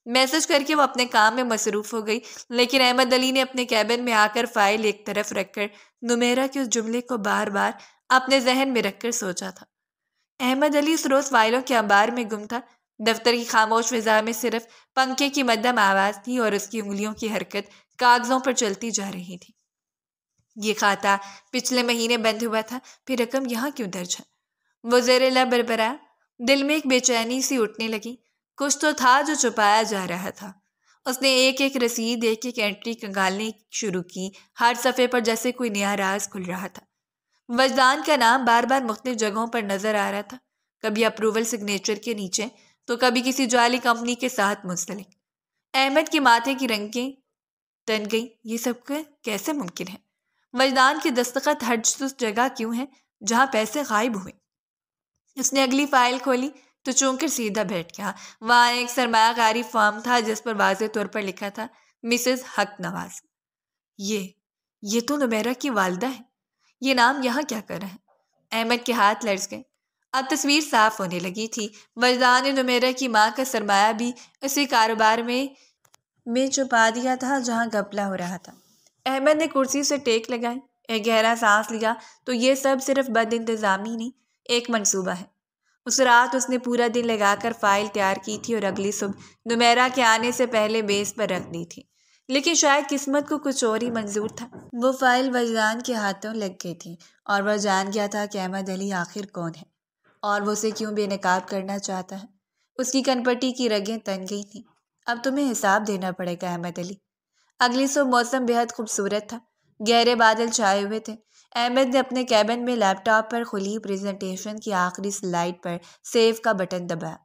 میسج کر کے وہ اپنے کام میں مصروف ہو گئی، لیکن احمد علی نے اپنے کیبن میں آ کر فائل ایک طرف رکھ کر نمیرہ کے اس جملے کو بار بار اپنے ذہن میں رکھ کر سوچا تھا۔ احمد علی اس روز فائلوں کے انبار میں گم تھا۔ دفتر کی خاموش فضا میں صرف پنکھے کی مدھم آواز تھی اور اس کی انگلیوں کی حرکت کاغذوں پر چلتی جا رہی تھی۔ یہ کھاتا پچھلے مہینے بند ہوا تھا، پھر رقم یہاں کیوں درج ہے؟ وہ زیر لب بربرایا۔ دل میں ایک بے چینی سی اٹھنے لگی، کچھ تو تھا جو چھپایا جا رہا تھا۔ اس نے ایک ایک رسید، ایک ایک انٹری کنگالنے شروع کی، ہر صفحے پر جیسے کوئی نیا راز کھل رہا تھا۔ وجدان کا نام بار بار مختلف جگہوں پر نظر آ رہا تھا، کبھی اپروول سگنیچر کے نیچے تو کبھی کسی جعلی کمپنی کے ساتھ منسلک۔ احمد کے ماتھے کی رنگیں تن گئی، یہ سب کیسے ممکن ہے؟ وجدان کی دستخط ہر جگہ کیوں ہیں جہاں پیسے غائب ہوئے؟ اس نے اگلی فائل کھولی تو چونک کر سیدھا بیٹھ گیا۔ وہاں ایک سرمایہ کاری فارم تھا جس پر واضح طور پر لکھا تھا مسز حق نواز۔ یہ تو نمیرہ کی والدہ ہے۔ یہ نام یہاں کیا کر رہے ہیں؟ احمد کے ہاتھ لرز گئے۔ اب تصویر صاف ہونے لگی تھی۔ وجدان نے نمیرہ کی ماں کا سرمایہ بھی اسی کاروبار میں چھپا دیا تھا جہاں گھپلا ہو رہا تھا۔ احمد نے کرسی سے ٹیک لگائی، ایک گہرا سانس لیا تو یہ سب صرف بد انتظامی نہیں، ایک منصوبہ ہے۔ اس رات اس نے پورا دن لگا کر فائل تیار کی تھی اور اگلی صبح نمیرہ کے آنے سے پہلے میز پر رکھ دی تھی، لیکن شاید قسمت کو کچھ اور ہی منظور تھا۔ وہ فائل وجدان کے ہاتھوں لگ گئی تھی اور وہ جان گیا تھا کہ احمد علی آخر کون ہے اور وہ اسے کیوں بے نقاب کرنا چاہتا ہے۔ اس کی کنپٹی کی رگیں تن گئی تھیں۔ اب تمہیں حساب دینا پڑے گا احمد علی۔ اگلی صبح موسم بہت خوبصورت تھا، گہرے بادل چھائے ہوئے تھے۔ احمد نے اپنے کیبن میں لیپ ٹاپ پر کھلی پریزنٹیشن کی آخری سلائیڈ پر سیو کا بٹن دبایا۔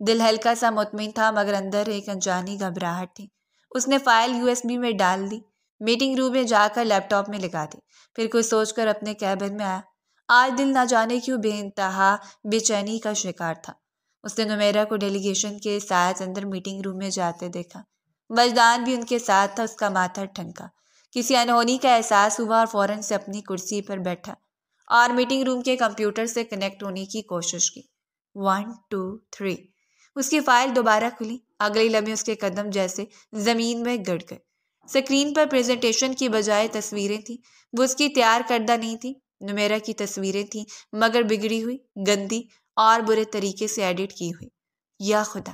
دل ہلکا سا مطمئن تھا مگر اندر ایک انجانی گھبراہٹ تھی۔ اس نے فائل USB میں ڈال دی، میٹنگ روم میں جا کر لیپ ٹاپ میں لگا دی، پھر کچھ سوچ کر اپنے کیبن میں آیا۔ آج دل نہ جانے کیوں بے انتہا بے چینی کا شکار تھا۔ اس نے نمیرہ کو ڈیلیگیشن کے ساتھ اندر میٹنگ روم میں جاتے دیکھا۔ وجدان بھی ان کے ساتھ تھا۔ اس کا ماتھا ٹھنکا، کسی انہونی کا احساس ہوا اور فوراً سے اپنی کرسی پر بیٹھا اور میٹنگ روم کے کمپیوٹر سے کنیکٹ ہونے کی کوشش کی۔ 1 2 3 اس کی فائل دوبارہ کھلی۔ اگلے لمحے اس کے قدم جیسے زمین میں گڑ گئے۔ اسکرین پر پریزنٹیشن کی بجائے تصویریں تھیں۔ وہ اس کی تیار کردہ نہیں تھیں، نمیرہ کی تصویریں تھیں، مگر بگڑی ہوئی، گندی اور برے طریقے سے ایڈٹ کی ہوئی۔ یا خدا!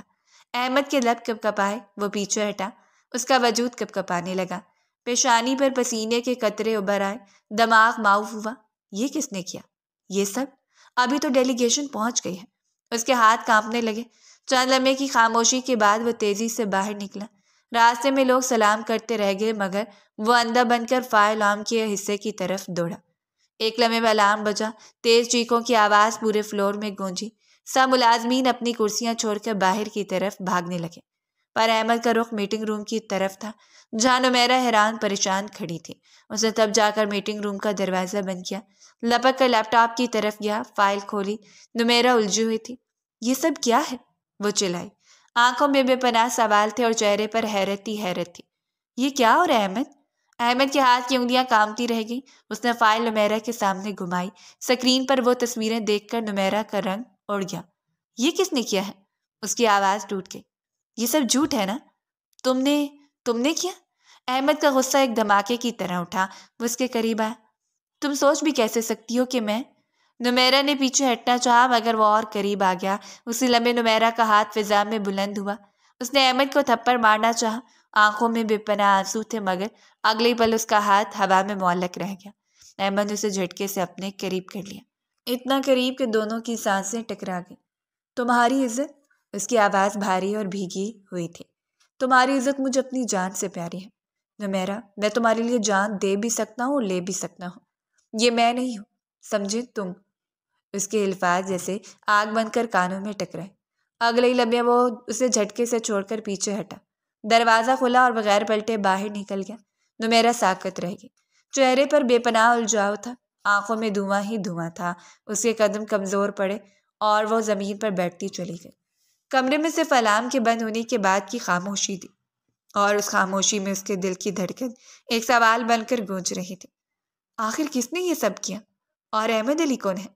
احمد کے لب کپکپائے، وہ پیچھے ہٹا، اس کا وجود کپکپانے لگا، پیشانی پر پسینے کے قطرے ابھر آئے، دماغ معاف ہوا۔ یہ کس نے کیا؟ یہ سب؟ ابھی تو ڈیلیگیشن پہنچ گئی ہے۔ اس کے ہاتھ کانپنے لگے۔ چند لمحے کی خاموشی کے بعد وہ تیزی سے باہر نکلا۔ راستے میں لوگ سلام کرتے رہ گئے مگر وہ اندھا بن کر فائل عام کے حصے کی طرف دوڑا۔ ایک لمحے میں الارم بجا، تیز چیخوں کی آواز پورے فلور میں گونجی۔ سب ملازمین اپنی کرسیاں چھوڑ کر باہر کی طرف بھاگنے لگے، پر احمد کا رخ میٹنگ روم کی طرف تھا جہاں نمیرہ حیران پریشان کھڑی تھی۔ اس نے تب جا کر میٹنگ روم کا دروازہ بند کیا، لپک کر لیپ ٹاپ کی طرف گیا، فائل کھولی۔ نمیرہ الجھی ہوئی تھی۔ یہ سب کیا ہے؟ وہ چلائی۔ آنکھوں میں بے پناہ سوال تھے اور چہرے پر حیرت ہی حیرت تھی۔ یہ کیا ہو رہا ہے احمد؟ احمد کے ہاتھ کی انگلیاں کانپتی رہ گئیں۔ اس نے فائل نمیرہ کے سامنے گھمائی۔ اسکرین پر وہ تصویریں دیکھ کر نمیرہ کا رنگ اڑ گیا۔ یہ کس نے کیا ہے؟ اس کی آواز ٹوٹ گئی۔ یہ سب جھوٹ ہے نا؟ تم نے کیا؟ احمد کا غصہ ایک دھماکے کی طرح اٹھا۔ وہ اس کے قریب آیا۔ تم سوچ بھی کیسے سکتی ہو کہ میں؟ نمیرہ نے پیچھے ہٹنا چاہا مگر وہ اور قریب آ گیا۔ اسی لمحے نمیرہ کا ہاتھ فضا میں بلند ہوا۔ اس نے احمد کو تھپڑ مارنا چاہا، آنکھوں میں بے پناہ آنسو تھے مگر اگلے پل اس کا ہاتھ ہوا میں معلق رہ گیا۔ احمد نے اسے جھٹکے سے اپنے قریب کر لیا، اتنا قریب کہ دونوں کی سانسیں ٹکرا گئیں۔ تمہاری عزت؟ اس کی آواز بھاری اور بھیگی ہوئی تھی۔ تمہاری عزت مجھے اپنی جان سے پیاری ہے نمیرہ۔ میں تمہارے لیے جان دے بھی سکتا ہوں اور لے بھی سکتا ہوں۔ یہ میں نہیں ہوں، سمجھے تم؟ اس کے الفاظ جیسے آگ بن کر کانوں میں ٹکرائے۔ اگلے ہی لمحے وہ اسے جھٹکے سے چھوڑ کر پیچھے ہٹا، دروازہ کھلا اور بغیر پلٹے باہر نکل گیا۔ نمیرہ ساکت رہ گئی، چہرے پر بے پناہ الجھاؤ تھا، آنکھوں میں دھواں ہی دھواں تھا۔ اس کے قدم کمزور پڑے اور وہ زمین پر بیٹھتی چلی گئی۔ کمرے میں صرف الارم کے بند ہونے کے بعد کی خاموشی تھی اور اس خاموشی میں اس کے دل کی دھڑکن ایک سوال بن کر گونج رہی تھی۔ آخر کس نے یہ سب کیا؟ اور احمد علی کون ہے؟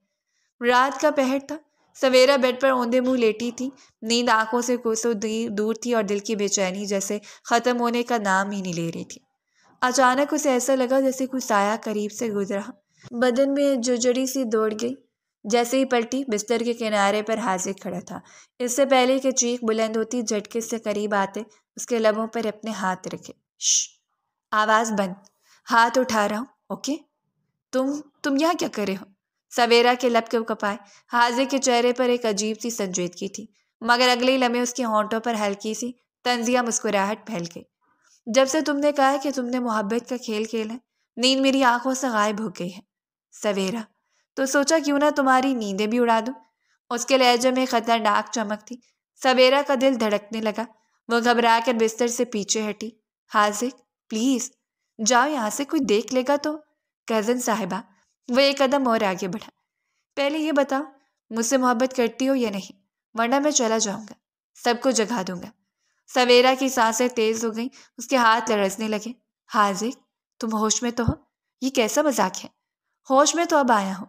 رات کا پہر تھا، سویرا بیڈ پر اوندے منہ لیٹی تھی، نیند آنکھوں سے کوسوں دور تھی اور دل کی بے چینی جیسے ختم ہونے کا نام ہی نہیں لے رہی تھی۔ اچانک اسے ایسا لگا جیسے کوئی سایہ قریب سے گزرا، بدن میں جوجڑی سی دوڑ گئی۔ جیسے ہی پلٹی، بستر کے کنارے پر حاضر کھڑا تھا۔ اس سے پہلے کہ چیخ بلند ہوتی، جھٹکے سے قریب آتے اس کے لبوں پر اپنے ہاتھ رکھے۔ شش، آواز بند، ہاتھ اٹھا رہا ہوں، اوکے؟ تم یہاں کیا کر رہے ہو؟ سویرا کے لب کپائے۔ حاضر کے چہرے پر ایک عجیب سی سنجیدگی تھی مگر اگلے لمحے اس کے ہونٹوں پر ہلکی سی طنزیہ مسکراہٹ پھیل گئی۔ جب سے تم نے کہا کہ تم نے محبت کا کھیل کھیلا ہے، نیند میری آنکھوں سے غائب ہو گئی ہے سویرا، تو سوچا کیوں نہ تمہاری نیندیں بھی اڑا دوں۔ اس کے لہجے میں خطرناک چمک تھی۔ سویرا کا دل دھڑکنے لگا، وہ گھبرا کر بستر سے پیچھے ہٹی۔ حاضر پلیز جاؤ یہاں سے، کوئی دیکھ لے گا تو۔ کزن صاحبہ، وہ ایک قدم اور آگے بڑھا۔ پہلے یہ بتاؤ مجھ سے محبت کرتی ہو یا نہیں، ورنہ میں چلا جاؤں گا، سب کو جگا دوں گا۔ سویرا کی سانسیں تیز ہو گئیں، اس کے ہاتھ لرزنے لگے۔ حاضر تم ہوش میں تو ہو؟ یہ کیسا مذاق ہے؟ ہوش میں تو اب آیا ہوں،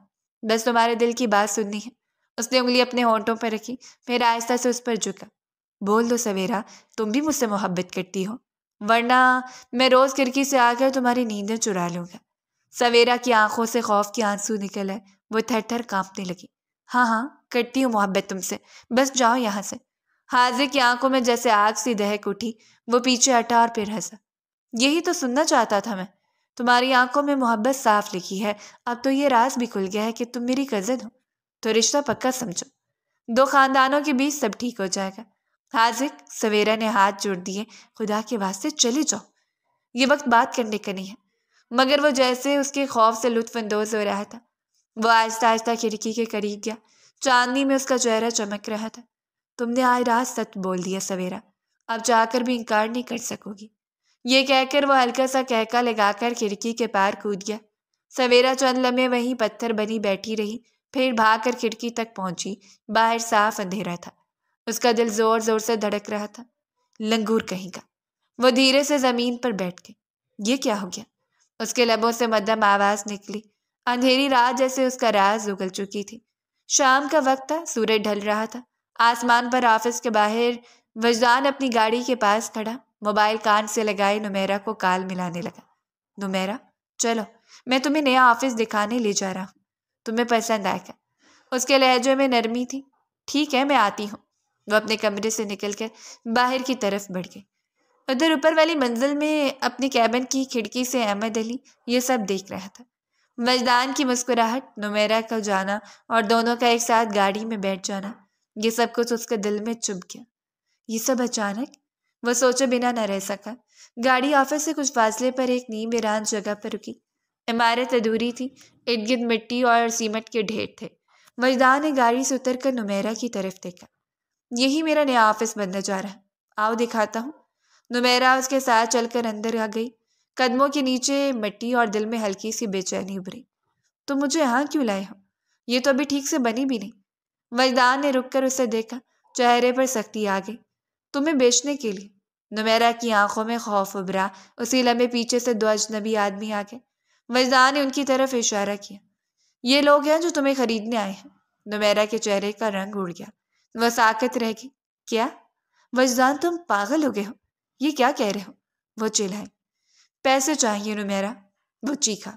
بس تمہارے دل کی بات سننی ہے۔ اس نے انگلی اپنے ہونٹوں پر رکھی، پھر آہستہ سے اس پر جھکا۔ بول دو سویرا، تم بھی مجھ سے محبت کرتی ہو، ورنہ میں روز کھڑکی سے آ کر تمہاری نیندیں چرا لوں گا۔ سویرا کی آنکھوں سے خوف کے آنسو نکل آئے، وہ تھر تھر کانپنے لگی۔ ہاں ہاں کرتی ہوں محبت تم سے، بس جاؤ یہاں سے۔ حاضر کی آنکھوں میں جیسے آگ سی دہک اٹھی، وہ پیچھے ہٹا اور پھر ہنسا۔ یہی تو سننا چاہتا تھا میں، تمہاری آنکھوں میں محبت صاف لکھی ہے۔ اب تو یہ راز بھی کھل گیا ہے کہ تم میری کزن ہو، تو رشتہ پکا سمجھو، دو خاندانوں کے بیچ سب ٹھیک ہو جائے گا۔ حاضر، سویرا نے ہاتھ جوڑ دیے، خدا کے واسطے چلی جاؤ، یہ وقت بات کرنے کا نہیں ہے۔ مگر وہ جیسے اس کے خوف سے لطف اندوز ہو رہا تھا، وہ آہستہ آہستہ کھڑکی کے قریب گیا۔ چاندنی میں اس کا چہرہ چمک رہا تھا۔ تم نے آج رات سچ بول دیا سویرا، اب چاہ کر بھی انکار نہیں کر سکو گی۔ یہ کہہ کر وہ ہلکا سا کہکا لگا کر کھڑکی کے پار کود گیا۔ سویرا چند لمحے وہیں پتھر بنی بیٹھی رہی، پھر بھاگ کر کھڑکی تک پہنچی۔ باہر صاف اندھیرا تھا، اس کا دل زور زور سے دھڑک رہا تھا۔ لنگور کہیں کا۔ وہ دھیرے سے زمین پر بیٹھ گئی۔ یہ کیا ہو گیا؟ اس کے لبوں سے مدھم آواز نکلی۔ اندھیری رات جیسے اس کا راز اگل چکی تھی۔ شام کا وقت تھا، سورج ڈھل رہا تھا۔ آسمان پر آفس کے باہر وجدان اپنی گاڑی کے پاس کھڑا، موبائل کان سے لگائے نمیرا کو کال ملانے لگا۔ نمیرا، چلو میں تمہیں نیا آفس دکھانے لے جا رہا ہوں، تمہیں پسند آئے گا۔ اس کے لہجے میں نرمی تھی۔ ٹھیک ہے میں آتی ہوں۔ وہ اپنے کمرے سے نکل کر باہر کی طرف بڑھ گئی۔ ادھر اوپر والی منزل میں اپنی کیبن کی کھڑکی سے احمد علی یہ سب دیکھ رہا تھا۔ وجدان کی مسکراہٹ، نمیرا کا جانا اور دونوں کا ایک ساتھ گاڑی میں بیٹھ جانا، یہ سب کچھ اس کے دل میں چبھ گیا۔ یہ سب اچانک، وہ سوچے بنا نہ رہ سکا۔ گاڑی آفس سے کچھ فاصلے پر ایک نیم ویران جگہ پر رکی۔ عمارت ادھوری تھی، ارد گرد مٹی اور سیمنٹ کے ڈھیر تھے۔ وجدان نے گاڑی سے اتر کر نمیرا کی طرف دیکھا۔ یہی میرا نیا آفس بننے جا رہا ہے، آؤ دکھاتا ہوں۔ نمیرا اس کے ساتھ چل کر اندر آ گئی۔ قدموں کے نیچے مٹی اور دل میں ہلکی سی بے چینی ابھری۔ تم مجھے یہاں کیوں لائے ہو؟ یہ تو ابھی ٹھیک سے بنی بھی نہیں۔ وجدان نے رک کر اسے دیکھا، چہرے پر سختی آ گئی۔ تمہیں بیچنے کے لیے؟ نمیرا کی آنکھوں میں خوف ابھرا۔ اسی لمحے پیچھے سے دو اجنبی آدمی آ گئے۔ وجدان نے ان کی طرف اشارہ کیا۔ یہ لوگ ہیں جو تمہیں خریدنے آئے ہیں۔ نمیرا کے چہرے کا رنگ اڑ گیا، وہ ساکت رہ گئی۔ کیا؟ وجدان تم پاگل ہو گئے ہو، یہ کیا کہہ رہے ہو؟ وہ چلائے۔ پیسے چاہیے نمیرا، وہ چیخا۔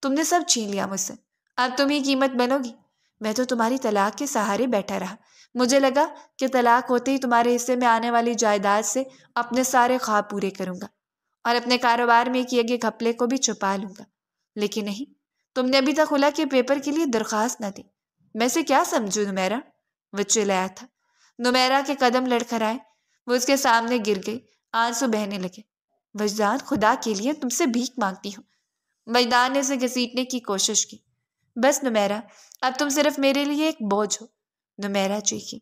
تم نے سب چھین لیا مجھ سے، اب تم ہی قیمت بنو گی۔ میں تو تمہاری طلاق کے سہارے بیٹھا رہا، مجھے لگا کہ طلاق ہوتے ہی تمہارے حصے میں آنے والی جائیداد سے اپنے سارے خواب پورے کروں گا اور اپنے کاروبار میں کیے گئے گھپلے کو بھی چھپا لوں گا، لیکن نہیں، تم نے ابھی تک خلا کے پیپر کے لیے درخواست نہ دی۔ میں سے کیا سمجھوں نمیرا؟ وہ چلایا تھا۔ نمیرا کے قدم لڑکھڑائے، وہ اس کے سامنے گر گئی، آنسو بہنے لگے۔ وجدان، خدا کے لیے تم سے بھیک مانگتی ہوں۔ وجدان نے اسے گھسیٹنے کی کوشش کی۔ بس نمیرا، اب تم صرف میرے لیے ایک بوجھ ہو۔ نمیرا چیخی،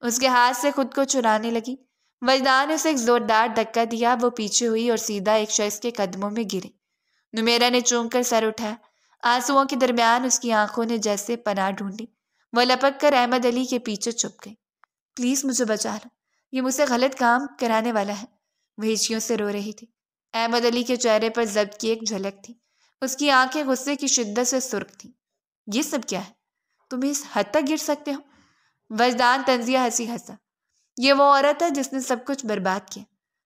اس کے ہاتھ سے خود کو چھڑانے لگی۔ وجدان نے اسے ایک زوردار دھکا دیا، وہ پیچھے ہوئی اور سیدھا ایک شخص کے قدموں میں گری۔ نمیرا نے چونک کر سر اٹھایا، آنسوؤں کے درمیان اس کی آنکھوں نے جیسے پناہ ڈھونڈی۔ وہ لپک کر احمد علی کے پیچھے چھپ گئی۔ پلیز مجھے بچا لو، یہ مجھ سے غلط کام کرانے والا ہے، وہ ہچکیوں سے رو رہی تھی۔ احمد علی کے چہرے پر ضبط کی ایک جھلک تھی، اس کی آنکھیں غصے کی شدت سے سرخ تھیں۔ یہ سب کیا ہے؟ تم اس حد تک گر سکتے ہو؟ وجدان طنزیہ ہنسی ہنسا۔ یہ وہ عورت ہے جس نے سب کچھ برباد کیا،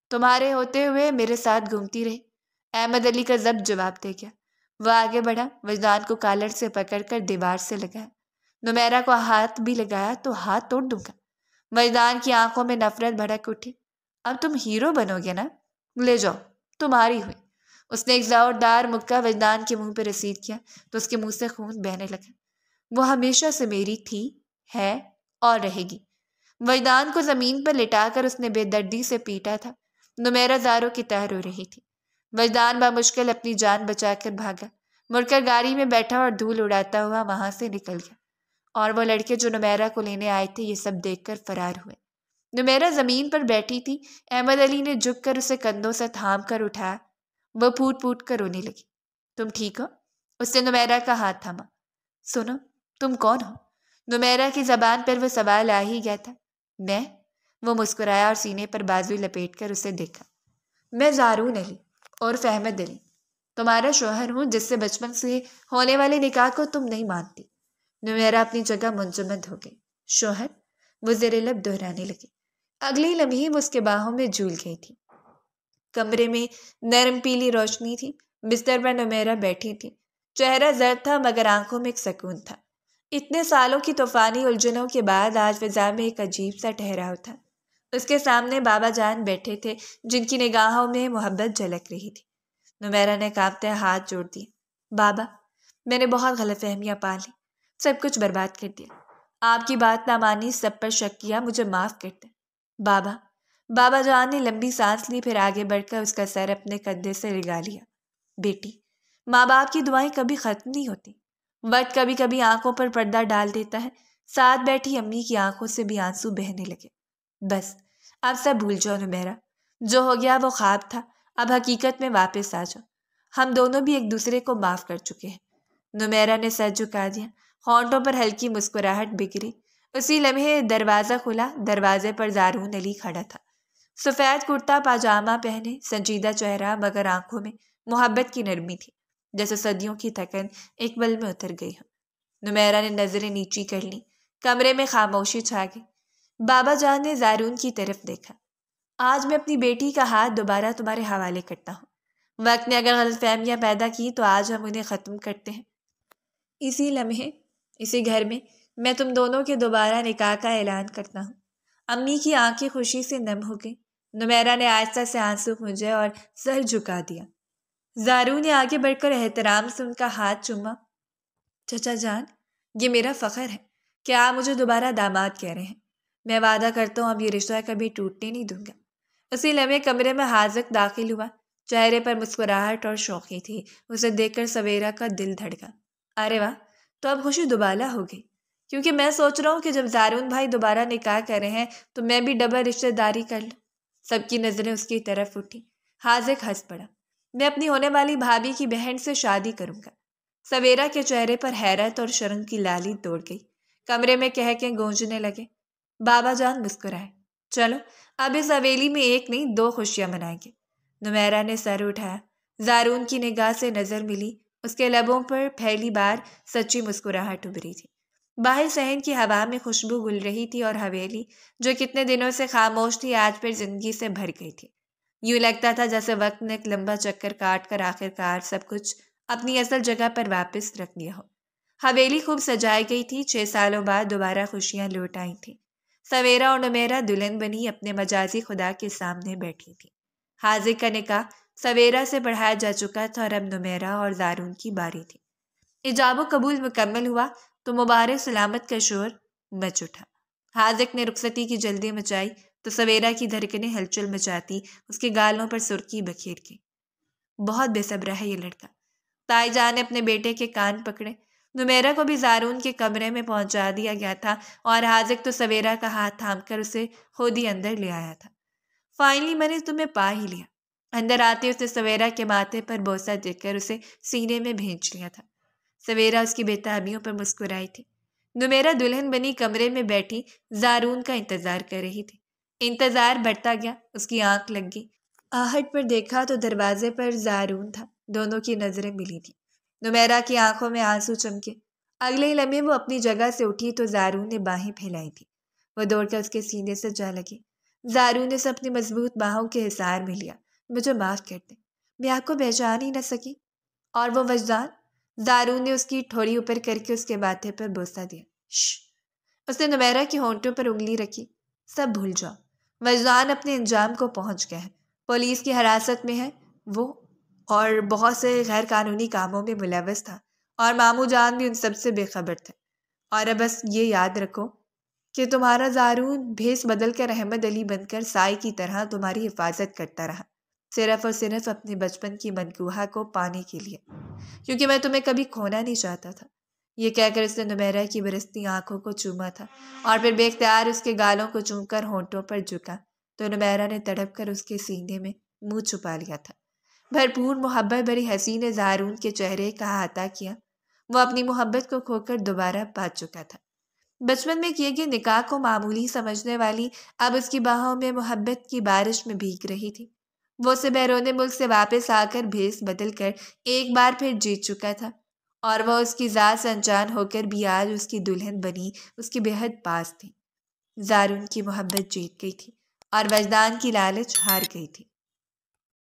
تمہارے ہوتے ہوئے میرے ساتھ گھومتی رہی۔ احمد علی کا ضبط جواب دے گیا۔ وہ آگے بڑھا، وجدان کو کالر سے پکڑ کر دیوار سے لگایا۔ نمیرا کو ہاتھ بھی لگایا تو ہاتھ توڑ دوں گا۔ وجدان کی آنکھوں میں نفرت بھڑک اٹھی۔ اب تم ہیرو بنو گے نا؟ لے جاؤ، تمہاری ہوئی۔ اس نے ایک زوردار مکہ وجدان کے منہ پہ رسید کیا تو اس کے منہ سے خون بہنے لگا۔ وہ ہمیشہ سے میری تھی، ہے اور رہے گی۔ وجدان کو زمین پر لٹا کر اس نے بے دردی سے پیٹا تھا۔ نمیرا زاروں کی تہ رو رہی تھی۔ وجدان بمشکل اپنی جان بچا کر بھاگا، مڑ کر گاڑی میں بیٹھا اور دھول اڑاتا ہوا وہاں سے نکل گیا۔ اور وہ لڑکے جو نمیرا کو لینے آئے تھے یہ سب دیکھ کر فرار ہوئے۔ نمیرا زمین پر بیٹھی تھی، احمد علی نے جھک کر اسے کندھوں سے تھام کر اٹھایا۔ وہ پھوٹ پھوٹ کر رونے لگی۔ تم ٹھیک ہو؟ اس نے نمیرا کا ہاتھ تھاما۔ سنو، تم کون ہو؟ نمیرا کی زبان پر وہ سوال آ ہی گیا تھا۔ میں؟ وہ مسکرایا اور سینے پر بازو لپیٹ کر اسے دیکھا۔ میں زارون علی عرف احمد علی۔ تمہارا شوہر ہوں جس سے بچپن سے ہونے والے نکاح کو تم نہیں مانتی۔ نمیرہ اپنی جگہ منجمد ہو گئی۔ شوہر؟ وہ زیر لب دہرانے لگی۔ اگلی لمحے وہ اس کے باہوں میں جھول گئی تھی۔ کمرے میں نرم پیلی روشنی تھی۔ بستر پر نمیرہ بیٹھی تھی۔ چہرہ زرد تھا مگر آنکھوں میں ایک سکون تھا۔ اتنے سالوں کی طوفانی الجھنوں کے بعد آج فضا میں ایک عجیب سا ٹھہراؤ تھا۔ اس کے سامنے بابا جان بیٹھے تھے جن کی نگاہوں میں محبت جھلک رہی تھی۔ نمیرہ نے کانپتے ہاتھ جوڑ دیے۔ بابا، میں نے بہت غلط فہمیاں پالی، سب کچھ برباد کر دیا۔ آپ کی بات نہ مانی، سب پر شک کیا، مجھے معاف کر دیں۔ بابا، بابا جان نے لمبی سانس لی، پھر آگے بڑھ کر اس کا سر اپنے کندھے سے لگا لیا۔ بیٹی، ماں باپ کی دعائیں کبھی ختم نہیں ہوتی۔ وقت کبھی کبھی آنکھوں پر پردہ ڈال دیتا ہے۔ ساتھ بیٹھی امی کی آنکھوں سے بھی آنسو بہنے لگے۔ بس اب سب بھول جاؤ نمیرہ، جو ہو گیا وہ خواب تھا، اب حقیقت میں واپس آ جاؤ۔ ہم دونوں بھی ایک دوسرے کو معاف کر چکے ہیں۔ نمیرہ نے سر جھکا دیا، ہونٹوں پر ہلکی مسکراہٹ بکھری۔ اسی لمحے دروازہ کھلا۔ دروازے پر زارون علی کھڑا تھا، سفید کرتا پاجامہ پہنے، سنجیدہ چہرہ مگر آنکھوں میں محبت کی نرمی تھی، جیسے صدیوں کی تھکن ایک پل میں اتر گئی ہو۔ نمیرہ نے نظریں نیچی کر لی۔ کمرے میں خاموشی چھا گئی۔ بابا جان نے زارون کی طرف دیکھا۔ آج میں اپنی بیٹی کا ہاتھ دوبارہ تمہارے حوالے کرتا ہوں۔ وقت نے اگر غلط فہمیاں پیدا کی تو آج ہم انہیں ختم کرتے ہیں۔ اسی لمحے، اسی گھر میں تم دونوں کے دوبارہ نکاح کا اعلان کرتا ہوں۔ امی کی آنکھیں خوشی سے نم ہو گئی۔ نمیرہ نے آہستہ سے آنسو پونچھے اور سر جھکا دیا۔ زارون نے آگے بڑھ کر احترام سے ان کا ہاتھ چوما۔ چچا جان، یہ میرا فخر ہے کہ آپ مجھے دوبارہ داماد کہہ رہے ہیں۔ میں وعدہ کرتا ہوں اب یہ رشتہ کبھی ٹوٹنے نہیں دوں گا۔ اسی لمحے کمرے میں حاذق داخل ہوا۔ چہرے پر مسکراہٹ اور شوخی تھی۔ اسے دیکھ کر سویرا کا دل دھڑکا۔ ارے واہ، تو اب خوشی دوبالا ہو گئی، کیونکہ میں سوچ رہا ہوں کہ جب زارون بھائی دوبارہ نکاح کر رہے ہیں تو میں بھی ڈبل رشتہ داری کر لوں۔ سب کی نظریں اس کی طرف اٹھی۔ حاذق ہنس پڑا۔ میں اپنی ہونے والی بھابھی کی بہن سے شادی کروں گا۔ سویرا کے چہرے پر حیرت اور شرم کی لالی دوڑ گئی۔ کمرے میں کہکیں گونجنے لگے۔ بابا جان مسکرائے۔ چلو اب اس حویلی میں ایک نہیں 2 خوشیاں منائیں گے۔ نمیرہ نے سر اٹھایا۔ زارون کی نگاہ سے نظر ملی۔ اس کے لبوں پر پہلی بار سچی مسکراہٹ ابھری تھی۔ باہر صحن کی ہوا میں خوشبو گل رہی تھی اور حویلی جو کتنے دنوں سے خاموش تھی آج پھر زندگی سے بھر گئی تھی۔ یوں لگتا تھا جیسے وقت نے ایک لمبا چکر کاٹ کر آخرکار سب کچھ اپنی اصل جگہ پر واپس رکھ دیا ہو۔ حویلی خوب سجائی گئی تھی۔ 6 سالوں بعد دوبارہ خوشیاں لوٹ آئی تھیں۔ سویرا اور نمیرہ دلہن بنی اپنے مجازی خدا کے سامنے بیٹھی تھی۔ حاذق کا نکاح سویرا سے پڑھایا جا چکا تھا اور اب نمیرہ اور زارون کی باری تھی۔ ایجاب و قبول مکمل ہوا تو مبارک سلامت کا شور مچ اٹھا۔ حاذق نے رخصتی کی جلدی مچائی تو سویرا کی دھڑکنیں ہلچل مچاتی اس کے گالوں پر سرخی بکھیر گئی۔ بہت بے صبر ہے یہ لڑکا۔ تائی جان نے اپنے بیٹے کے کان پکڑے۔ نمیرہ کو بھی زارون کے کمرے میں پہنچا دیا گیا تھا اور حاذق تو سویرا کا ہاتھ تھام کر اسے خود ہی اندر لے آیا تھا۔ فائنلی میں نے تمہیں پا ہی لیا۔ اندر آتے اس نے سویرا کے ماتھے پر بوسہ دے کر اسے سینے میں بھینچ لیا تھا۔ سویرا اس کی بےتابیوں پر مسکرائی تھی۔ نمیرہ دلہن بنی کمرے میں بیٹھی زارون کا انتظار کر رہی تھی۔ انتظار بڑھتا گیا۔ اس کی آنکھ لگ گئی۔ آہٹ پر دیکھا تو دروازے پر زارون تھا۔ دونوں کی نظریں ملی تھیں۔ نمیرہ کی آنکھوں میں آنسو چمکے۔ اگلے لمحے وہ اپنی جگہ سے اٹھی تو زارون نے باہیں پھیلائی تھی۔ وہ دوڑ کر اس کے سینے سے جا لگی۔ زارون نے اسے اپنی مضبوط باہوں کے حصار میں لیا۔ مجھے معاف کر دیں، میں آپ کو پہچان ہی نہ سکی۔ اور وہ وجدان؟ زارون نے اس کی ٹھوڑی اوپر کر کے اس کے ماتھے پر بوسہ دیا۔ شش! اس نے نمیرہ کی ہونٹوں پر انگلی رکھی۔ سب بھول جاؤ۔ وجدان اپنے انجام کو پہنچ گیا ہے۔ پولیس کی حراست میں ہے وہ، اور بہت سے غیر قانونی کاموں میں ملوث تھا، اور ماموں جان بھی ان سب سے بے خبر تھے۔ اور اب بس یہ یاد رکھو کہ تمہارا زارون بھیس بدل کر احمد علی بن کر سائے کی طرح تمہاری حفاظت کرتا رہا، صرف اور صرف اپنے بچپن کی منقوہہ کو پانے کے لیے، کیونکہ میں تمہیں کبھی کھونا نہیں چاہتا تھا۔ یہ کہہ کر اس نے نمیرہ کی برستی آنکھوں کو چوما تھا اور پھر بے اختیار اس کے گالوں کو چوم کر ہونٹوں پر جھکا تو نمیرہ نے تڑپ کر اس کے سینے میں منہ چھپا لیا تھا۔ بھرپور محبت بھری ہنسی نے زارون کے چہرے کا احاطہ کیا۔ وہ اپنی محبت کو کھو کر دوبارہ پا چکا تھا۔ بچپن میں کیے گئے نکاح کو معمولی سمجھنے والی اب اس کی باہوں میں محبت کی بارش میں بھیگ رہی تھی۔ وہ اسے بیرون ملک سے واپس آ کر بھیس بدل کر ایک بار پھر جیت چکا تھا، اور وہ اس کی ذات سے انجان ہو کر بھی آج اس کی دلہن بنی اس کے بے حد پاس تھی۔ زارون کی محبت جیت گئی تھی اور وجدان کی لالچ ہار گئی تھی۔